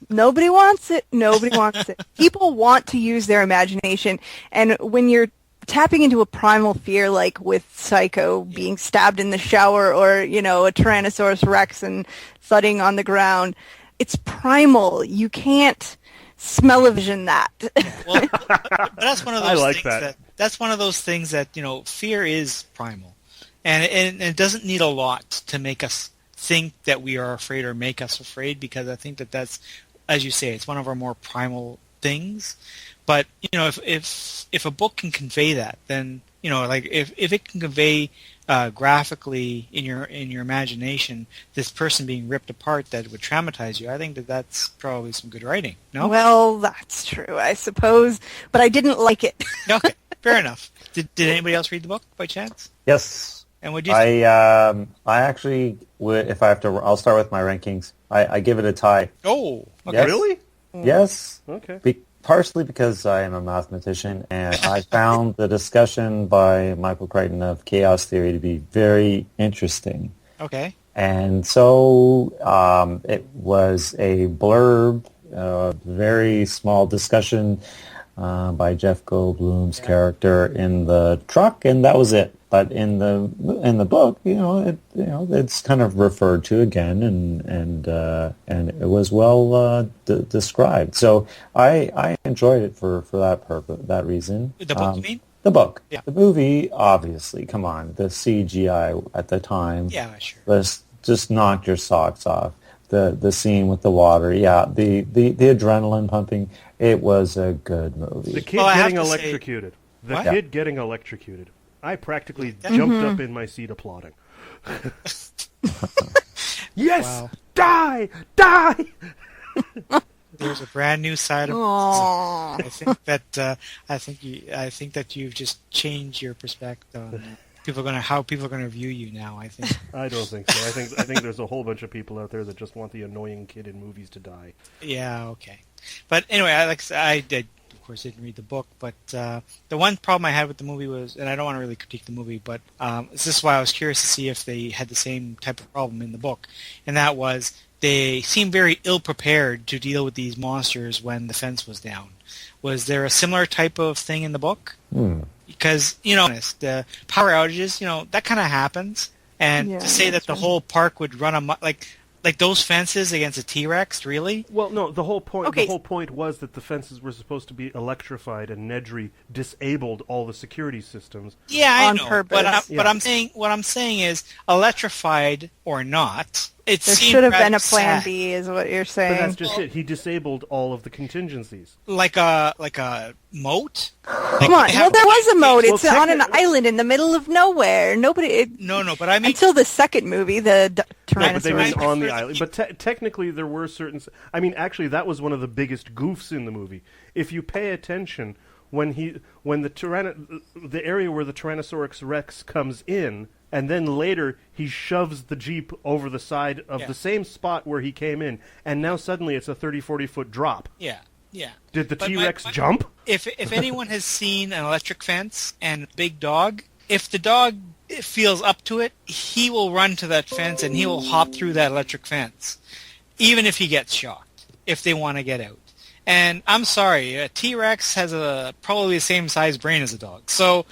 nobody wants it. Nobody wants it. People want to use their imagination, and when you're tapping into a primal fear like with Psycho being stabbed in the shower or, a Tyrannosaurus Rex and thudding on the ground, it's primal. You can't smell-o-vision that. well, but that's one of those I like things that. that's one of those things that fear is primal, and it doesn't need a lot to make us think that we are afraid or make us afraid, because I think that's, as you say, it's one of our more primal things. But if a book can convey that, then like if it can convey graphically in your imagination this person being ripped apart that would traumatize you, I think that's probably some good writing. No, Well, that's true, I suppose, but I didn't like it. okay, fair enough. Did anybody else read the book by chance? Yes. And what do you think? I actually would, if I have to, I'll start with my rankings. I give it a tie. Oh, okay. Yes. Really? Yes. Okay. Partially because I am a mathematician, and I found the discussion by Michael Crichton of chaos theory to be very interesting. Okay. And so it was a blurb, very small discussion by Jeff Goldblum's character in the truck, and that was it. But in the book, it's kind of referred to again, and it was well described. So I enjoyed it for that purpose, that reason. The book, you mean? The book. Yeah. The movie, obviously, come on, the CGI at the time Yeah, sure. was just knocked your socks off. The scene with the water, the adrenaline pumping. It was a good movie. The kid Well, I have getting to say- electrocuted. The What? kid getting electrocuted. I practically jumped up in my seat applauding. Yes! Wow. Die! Die! There's a brand new side of. Aww. I think that you've just changed your perspective on how people are gonna view you now. I think. I don't think so. I think there's a whole bunch of people out there that just want the annoying kid in movies to die. Yeah. Okay. But anyway, I did. Of course, didn't read the book, but the one problem I had with the movie was, and I don't want to really critique the movie, but this is why I was curious to see if they had the same type of problem in the book, and that was they seemed very ill-prepared to deal with these monsters when the fence was down. Was there a similar type of thing in the book? Because, the power outages, that kind of happens, and Yeah, to say that that's the right. whole park would run like those fences against a T-Rex, really? Well, no, the whole point Okay. the whole point was that the fences were supposed to be electrified, and Nedry disabled all the security systems. Yeah, I On know. purpose. But I'm saying is, electrified or not, it There seemed should have been rather a plan sad. B, is what you're But saying. that's just it. He disabled all of the contingencies. Like a moat. Come on. Well, there was a moat. Well, It's on an technically- island in the middle of nowhere. No, but I mean, Until the second movie, the No, but they Tyrannosaurus. were on the island. But technically, there were certain. I mean, actually, that was one of the biggest goofs in the movie. If you pay attention, when the area where the Tyrannosaurus Rex comes in, and then later he shoves the Jeep over the side of the same spot where he came in, and now suddenly it's a 30, 40-foot drop. Yeah. Did the T-Rex jump? If anyone has seen an electric fence and a big dog, if the dog feels up to it, he will run to that fence and he will hop through that electric fence, even if he gets shocked, if they want to get out. And I'm sorry, a T-Rex has probably the same size brain as a dog. So,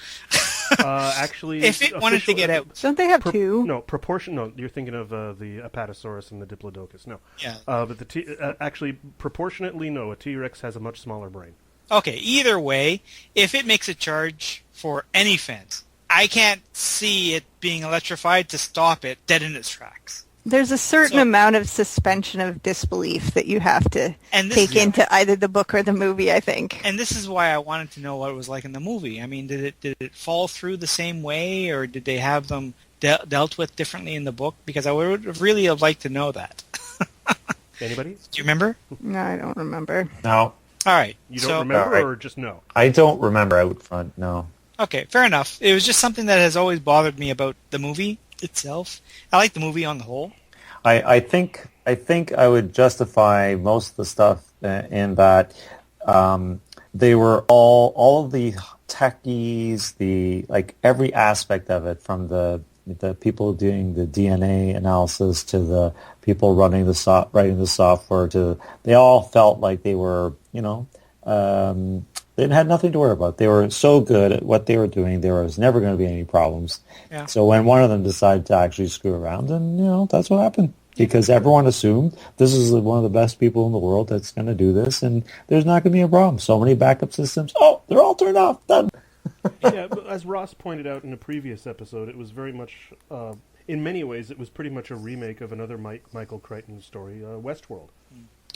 actually, if it wanted to get out, Don't they have two? No, proportion. No, you're thinking of the Apatosaurus and the Diplodocus. No, yeah. But actually, proportionately, no. A T-Rex has a much smaller brain. Okay, either way, if it makes a charge for any fence, I can't see it being electrified to stop it dead in its tracks. There's a certain amount of suspension of disbelief that you have to take into either the book or the movie, I think. And this is why I wanted to know what it was like in the movie. I mean, did it fall through the same way, or did they have them dealt with differently in the book? Because I would really have liked to know that. Anybody? Do you remember? No, I don't remember. No. All right. You don't remember, or just no? I don't remember out front, no. Okay, fair enough. It was just something that has always bothered me about the movie itself. I like the movie on the whole. I think I would justify most of the stuff in that they were all of the techies, every aspect of it, from the people doing the DNA analysis to the people writing the software, they all felt like they were, they had nothing to worry about. They were so good at what they were doing, there was never going to be any problems. Yeah. So when one of them decided to actually screw around, then, that's what happened. Because everyone assumed this is one of the best people in the world that's going to do this, and there's not going to be a problem. So many backup systems. Oh, they're all turned off. Done. Yeah, but as Ross pointed out in a previous episode, it was very much, in many ways, it was pretty much a remake of another Michael Crichton story, Westworld.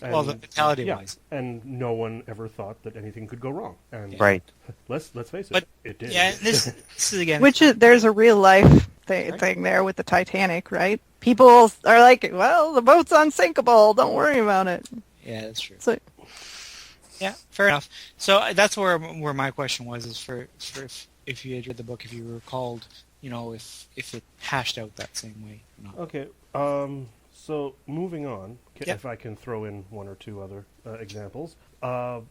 And, the fatality-wise. And no one ever thought that anything could go wrong. And right. Let's face it, but, it did. Yeah, this is again... There's a real-life thing there with the Titanic, right? People are like, well, the boat's unsinkable. Don't worry about it. Yeah, that's true. So, yeah, fair enough. So that's where my question was, is for if you had read the book, if you recalled, if it hashed out that same way or not. Okay, so moving on, if I can throw in one or two other examples. And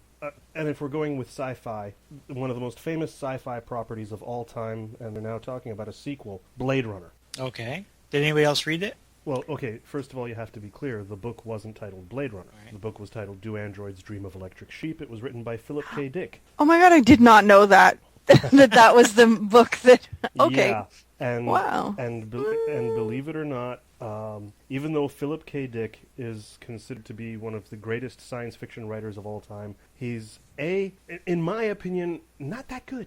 if we're going with sci-fi, one of the most famous sci-fi properties of all time, and they're now talking about a sequel, Blade Runner. Okay. Did anybody else read it? Well, okay, first of all, you have to be clear. The book wasn't titled Blade Runner. Right. The book was titled Do Androids Dream of Electric Sheep. It was written by Philip K. Dick. Oh my god, I did not know that. that was the book that... Okay. Yeah. And, wow. And believe it or not, even though Philip K. Dick is considered to be one of the greatest science fiction writers of all time, he's, in my opinion, not that good.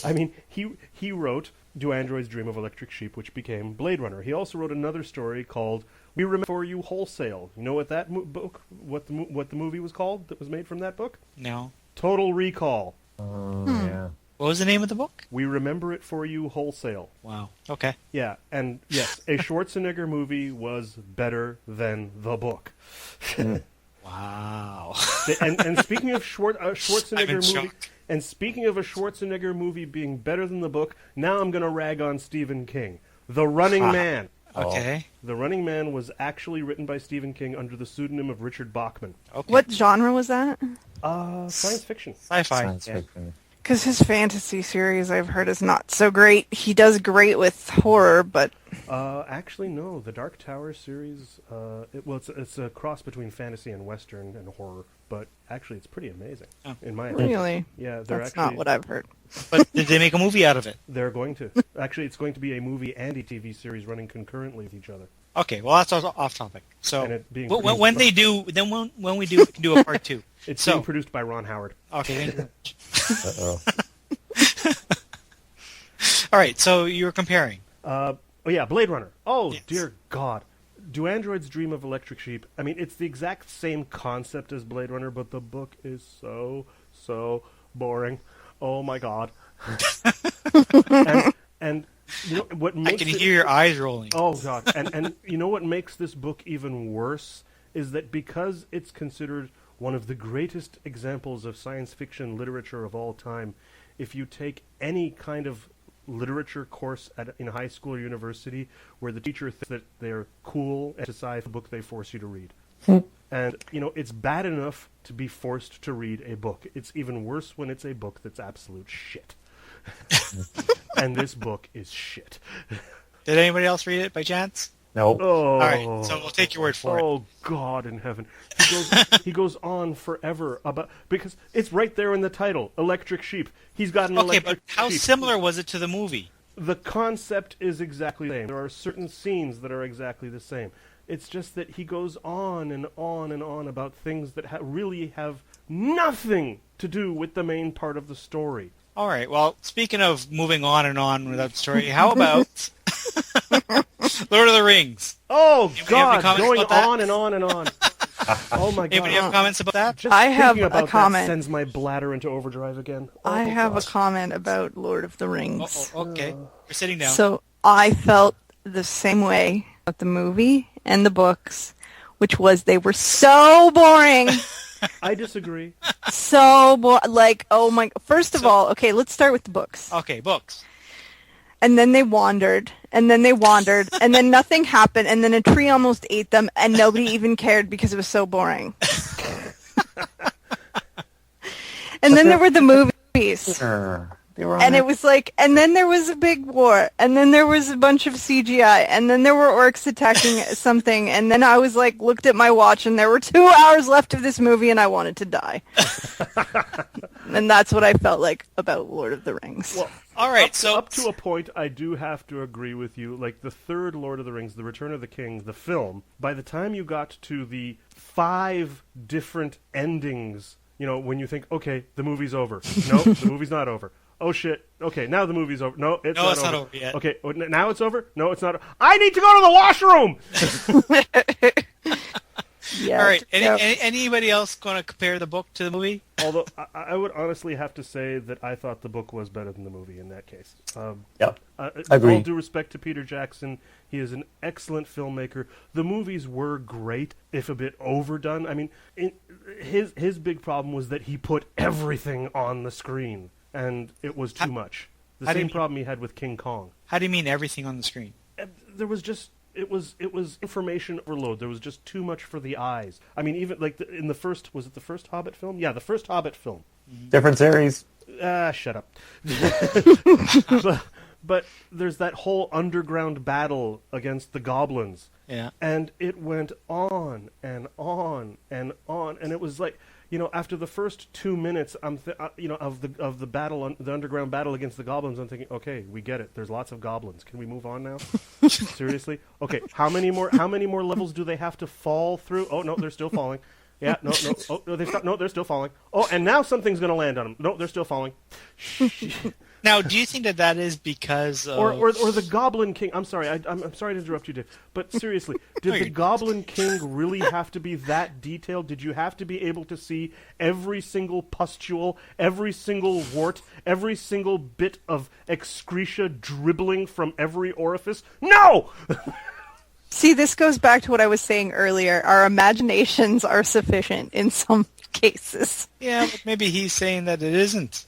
I mean, he wrote Do Androids Dream of Electric Sheep, which became Blade Runner. He also wrote another story called We Remember For You Wholesale. You know what that book, what the movie was called that was made from that book? No. Total Recall. Oh, yeah. What was the name of the book? We Remember It For You Wholesale. Wow. Okay. Yeah, and yes, a Schwarzenegger movie was better than the book. Wow. And speaking of Schwarzenegger movie, shock. and speaking of a Schwarzenegger movie being better than the book, now I'm going to rag on Stephen King. The Running Man. Okay. The Running Man was actually written by Stephen King under the pseudonym of Richard Bachman. Okay. What genre was that? Science fiction. Sci-fi. Science fiction. Because his fantasy series, I've heard, is not so great. He does great with horror, but... Actually, no. The Dark Tower series, it's a cross between fantasy and Western and horror, but actually it's pretty amazing, in my opinion. Really? Yeah, That's not what I've heard. But did they make a movie out of it? They're going to. Actually, it's going to be a movie and a TV series running concurrently with each other. Okay, well that's off topic. So And it being when we do, we can do a part 2. It's being produced by Ron Howard. Okay. Thank you. Uh-oh. All right, so you were comparing. Blade Runner. Oh, yes. Dear God. Do Androids Dream of Electric Sheep? I mean, it's the exact same concept as Blade Runner, but the book is so boring. Oh, my God. and you know what makes I can hear your eyes rolling. Oh, God. And you know what makes this book even worse is that because it's considered one of the greatest examples of science fiction literature of all time. If you take any kind of literature course in high school or university where the teacher thinks that they're cool and decide the book they force you to read. And, it's bad enough to be forced to read a book. It's even worse when it's a book that's absolute shit. And this book is shit. Did anybody else read it by chance? No. Oh, All right, so we'll take your word for it. Oh, God in heaven. He goes on forever about, because it's right there in the title, Electric Sheep. He's got an electric but how sheep. similar was it to the movie? The concept is exactly the same. There are certain scenes that are exactly the same. It's just that he goes on and on and on about things that really have nothing to do with the main part of the story. All right, well, speaking of moving on and on without the story, how about Lord of the Rings? Oh, Anybody have any God, comments going about that? on and on and on. Oh, my God. Anybody have comments about that? Just I have thinking a about comment. that sends my bladder into overdrive again. Oh, I have God. a comment about Lord of the Rings. Okay, we're sitting down. So I felt the same way about the movie and the books, which was they were so boring. I disagree. Oh my, first of all, okay, let's start with the books. Okay, books. And then they wandered, and then nothing happened, and then a tree almost ate them, and nobody even cared because it was so boring. And then there were the movies. And it was like, and then there was a big war, and then there was a bunch of CGI, and then there were orcs attacking something, and then I was like, looked at my watch, and there were 2 hours left of this movie, and I wanted to die. And that's what I felt like about Lord of the Rings. Well, All right, up to a point, I do have to agree with you. Like, the third Lord of the Rings, The Return of the King, the film, by the time you got to the 5 different endings, when you think, okay, the movie's over. No, the movie's not over. Oh, shit. Okay, now the movie's over. No, it's not over yet. Okay, now it's over? No, it's not. I need to go to the washroom! Yeah. All right, anybody else going to compare the book to the movie? Although, I would honestly have to say that I thought the book was better than the movie in that case. Yep. Agree. All due respect to Peter Jackson, he is an excellent filmmaker. The movies were great, if a bit overdone. I mean, his big problem was that he put everything on the screen, and it was too much. The same problem he had with King Kong. How do you mean everything on the screen? There was just... It was information overload. There was just too much for the eyes. I mean, even like in the first, was it the first Hobbit film? Yeah, the first Hobbit film. Different series. Shut up. but there's that whole underground battle against the goblins. Yeah. And it went on and on and on, and it was like, after the first 2 minutes, of the battle, the underground battle against the goblins, I'm thinking, okay, we get it. There's lots of goblins. Can we move on now? Seriously? Okay, how many more levels do they have to fall through? Oh no, they're still falling. Yeah, no. Oh no, they're still falling. Oh, and now something's going to land on them. No, they're still falling. Now, do you think that is because of... or the Goblin King? I'm sorry, I'm sorry to interrupt you, Dave. But seriously, did the Goblin King really have to be that detailed? Did you have to be able to see every single pustule, every single wart, every single bit of excreta dribbling from every orifice? No! See, this goes back to what I was saying earlier. Our imaginations are sufficient in some cases. Yeah, but maybe he's saying that it isn't.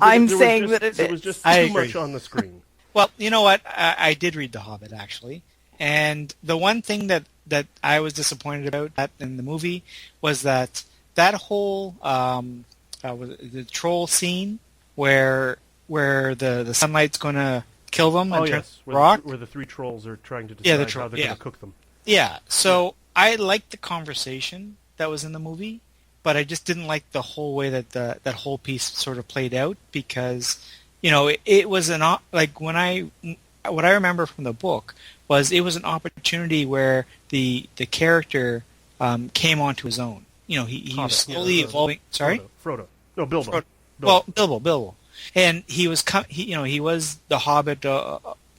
I'm saying that it is. There was just too much on the screen. Well, you know what? I did read The Hobbit, actually. And the one thing that I was disappointed about in the movie was that whole the troll scene where the sunlight's going to kill them and turn rock. Where the 3 trolls are trying to decide how they're going to cook them. Yeah, so I liked the conversation that was in the movie, but I just didn't like the whole way that that whole piece sort of played out because, it was what I remember from the book was it was an opportunity where the character came onto his own. He was slowly evolving. Sorry? Frodo. No, Bilbo. Frodo. Well, Bilbo. And he was he was the Hobbit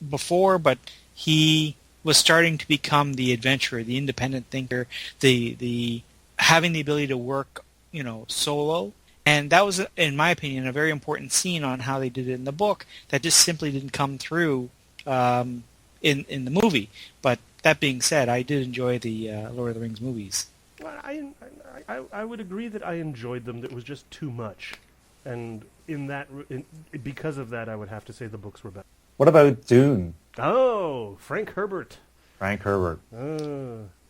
before, but he was starting to become the adventurer, the independent thinker, the having the ability to work, solo. And that was, in my opinion, a very important scene on how they did it in the book that just simply didn't come through in the movie. But that being said, I did enjoy the Lord of the Rings movies. Well, I would agree that I enjoyed them. That was just too much, and because of that, I would have to say the books were better. What about Dune? Oh, Frank Herbert. Frank Herbert.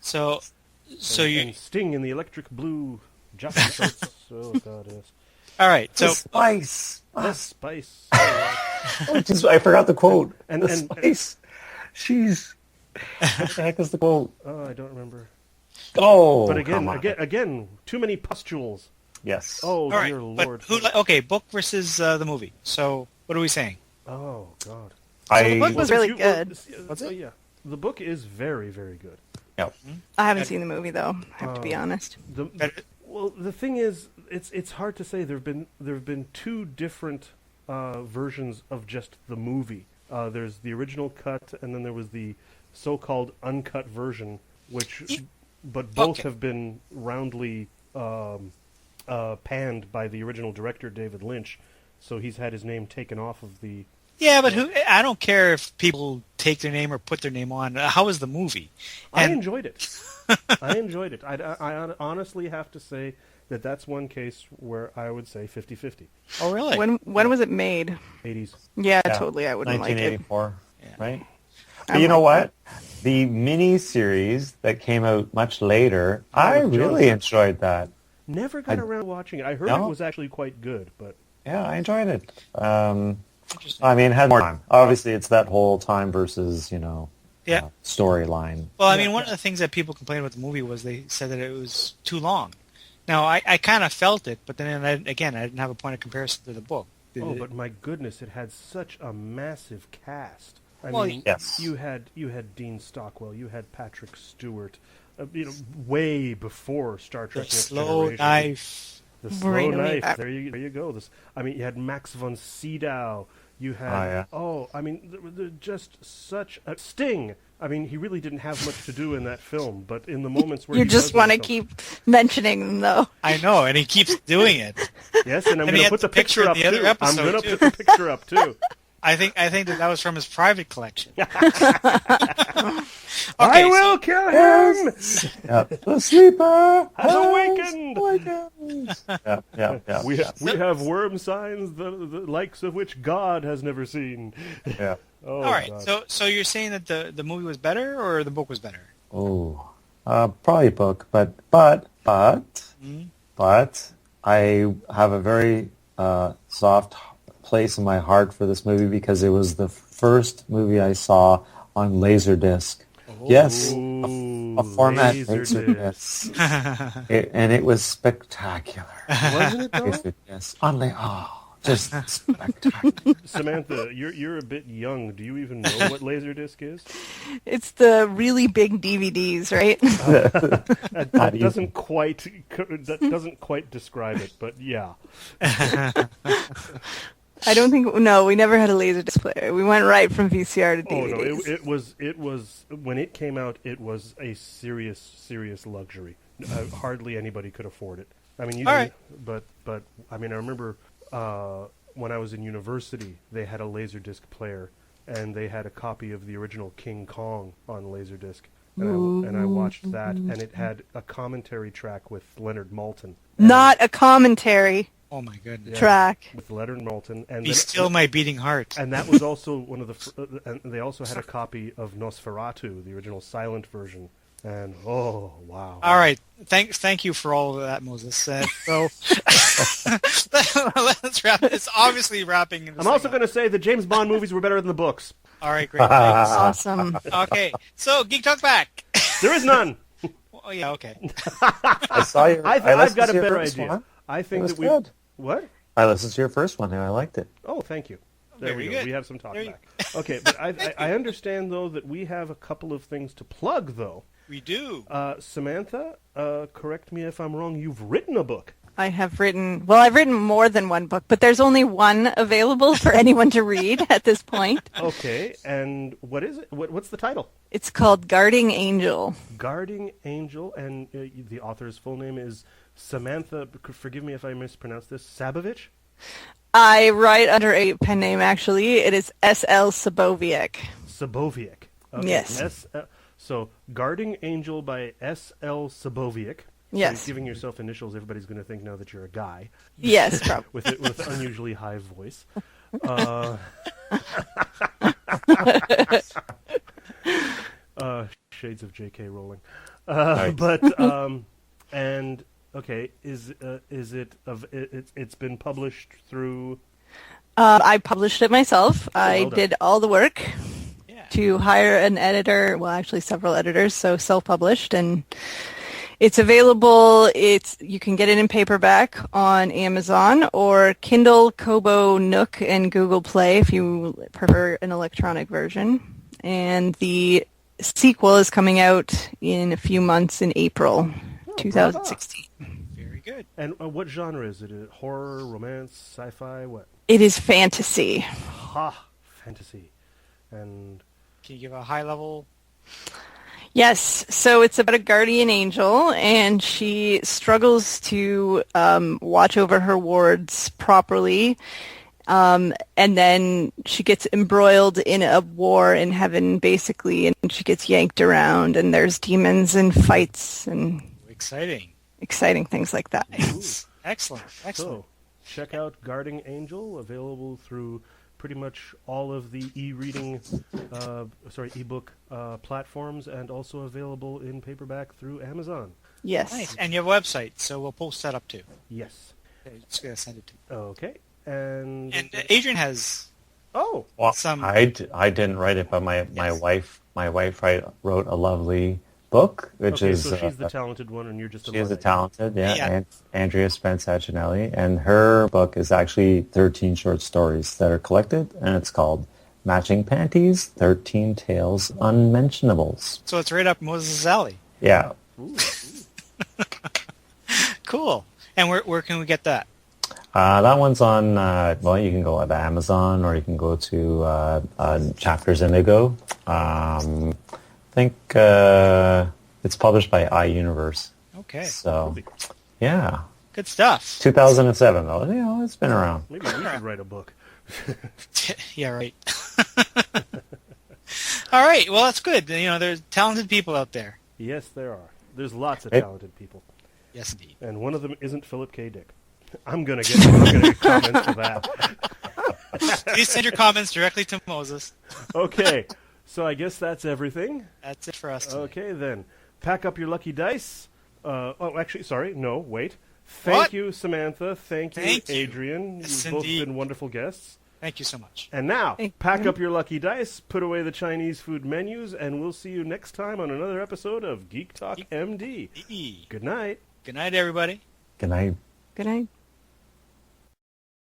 So And Sting in the Electric Blue jacket. Oh God, yes. all right. So The spice. The spice. I forgot the quote. And- The and- spice. She's. What the heck is the quote? Oh, I don't remember. Oh, But come on. again, too many pustules. Yes. Oh, all right. dear But Lord. okay, book versus the movie. So what are we saying? Oh God. the book was really good. What's it? Yeah, the book is very, very good. Yep. I haven't seen the movie though. I have to be honest. Well, the thing is, it's hard to say. There've been two different versions of just the movie. There's the original cut, and then there was the so-called uncut version, but both have been roundly panned by the original director David Lynch. So he's had his name taken off of the. Yeah, but I don't care if people take their name or put their name on. How was the movie? I enjoyed it. I enjoyed it. I honestly have to say that that's one case where I would say 50-50. Oh, really? When was it made? 80s. Yeah, Yeah. totally. I wouldn't like it. 1984, Yeah. right? But you know what? The mini-series that came out much later, I with really Joseph. enjoyed that. Never got around to watching it. I heard No? it was actually quite good, but Yeah, I enjoyed it. Interesting. I mean, it had more time. Obviously, it's that whole time versus, Yeah. storyline. Well, I mean, one of the things that people complained about the movie was they said that it was too long. Now, I kind of felt it, but then again, I didn't have a point of comparison to the book. but my goodness, it had such a massive cast. I Well, mean, yes. you had Dean Stockwell, you had Patrick Stewart, way before Star The Trek: Next slow Generation. knife. The slow Really? knife. There you go. You had Max von Sydow. You had just such a Sting. I mean, he really didn't have much to do in that film, but in the moments where You he just was want to in the film- keep mentioning them though. I know, and he keeps doing it. Yes, and I'm And going he to had put the the picture picture up in the other too. I'm episode, going too. to put the picture up too. I think that was from his private collection. I will kill him. Yeah. The sleeper Has awakened. Yeah. We have worm signs the likes of which God has never seen. Yeah. Oh, All right, God. so you're saying that the movie was better or the book was better? Oh, probably book, but I have a very soft place in my heart for this movie because it was the first movie I saw on Laserdisc. Yes, a format Laserdisc. Laserdisc. And it was spectacular. Wasn't it though? Laserdisc. Just spectacular. Samantha, you're a bit young. Do you even know what Laserdisc is? It's the really big DVDs, right? That doesn't quite describe it, but yeah. I don't think. No, we never had a Laserdisc player. We went right from VCR to Oh DVDs. no, it was when it came out. It was a serious luxury. Hardly anybody could afford it. I mean, All right. but I mean, I remember when I was in university, they had a Laserdisc player, and they had a copy of the original King Kong on Laserdisc, and I watched that, and it had a commentary track with Leonard Maltin. Not a commentary Oh my goodness! track. With Leonard Maltin, and Be then- still my beating heart. And that was also one of the. And they also had a copy of Nosferatu, the original silent version. And oh wow! All right, thank you for all of that, Moses. So let's wrap. It's obviously wrapping. I'm also going to say the James Bond movies were better than the books. All right, great. Thanks. Awesome. Okay, so Geek Talk back. There is none. Oh yeah, okay. I saw your. I've listened got to a your better first idea. one. I think was that we. good. What? I listened to your first one and I liked it. Oh, thank you. There Very we go. good. We have some talk There you- back. Okay, but I understand though that we have a couple of things to plug though. We do. Samantha, correct me if I'm wrong. You've written a book. I've written more than one book, but there's only one available for anyone to read at this point. Okay, and what is it? What's the title? It's called Guarding Angel. Guarding Angel, and the author's full name is Samantha. Forgive me if I mispronounce this. Sabovich. I write under a pen name, actually. It is S.L. Saboviec. Saboviec. Okay. Yes. So, Guarding Angel by S.L. Saboviec. Yes. So giving yourself initials, everybody's going to think now that you're a guy. Yes, probably. with unusually high voice. Shades of J.K. Rowling. Right. But and okay, it's been published through. I published it myself. I well done. did all the work Yeah. to hire an editor. Well, actually, several editors. So self-published, and it's available. You can get it in paperback on Amazon or Kindle, Kobo, Nook, and Google Play if you prefer an electronic version. And the sequel is coming out in a few months in April 2016. Very good. And what genre is it? Horror, romance, sci-fi? What? It is fantasy. Ha! Fantasy. And Can you give a high level? Yes, so it's about a guardian angel, and she struggles to watch over her wards properly, and then she gets embroiled in a war in heaven, basically, and she gets yanked around, and there's demons and fights and Exciting. exciting things like that. Excellent. so, Excellent. check out Guarding Angel, available through pretty much all of the ebook platforms, and also available in paperback through Amazon. Yes. Nice. And you have a website, so we'll post that up too. Yes. Okay, just gonna send it to you. Okay. And Adrian has oh, Well, some. I didn't write it, but my wife wrote a lovely book, which okay, is so she's the talented one, and you're just she is a luddite. talented, Yeah. and Andrea Spence-Acinelli, and her book is actually 13 short stories that are collected, and it's called Matching Panties, 13 Tales Unmentionables. So it's right up Moses' alley. Yeah. Cool. And where can we get that? That one's on, well, you can go to Amazon, or you can go to Chapters Indigo. I think it's published by iUniverse. Okay. So, yeah. Good stuff. 2007, though. You know, it's been around. Maybe we should write a book. Yeah, right. All right. Well, that's good. You know, there's talented people out there. Yes, there are. There's lots of Hey. talented people, Yes, indeed. and one of them isn't Philip K. Dick. I'm gonna get comments for that. Please send your comments directly to Moses. Okay, so I guess that's everything. That's it for us tonight. Okay, then. Pack up your lucky dice. Actually, sorry. No, wait. Thank What? you, Samantha. Thank you, Thank you. Adrian. Yes, You've both indeed. been wonderful guests. Thank you so much. And now, Thank pack you. up your lucky dice, put away the Chinese food menus, and we'll see you next time on another episode of Geek Talk MD. Good Good night. night, everybody. Good night. Good night.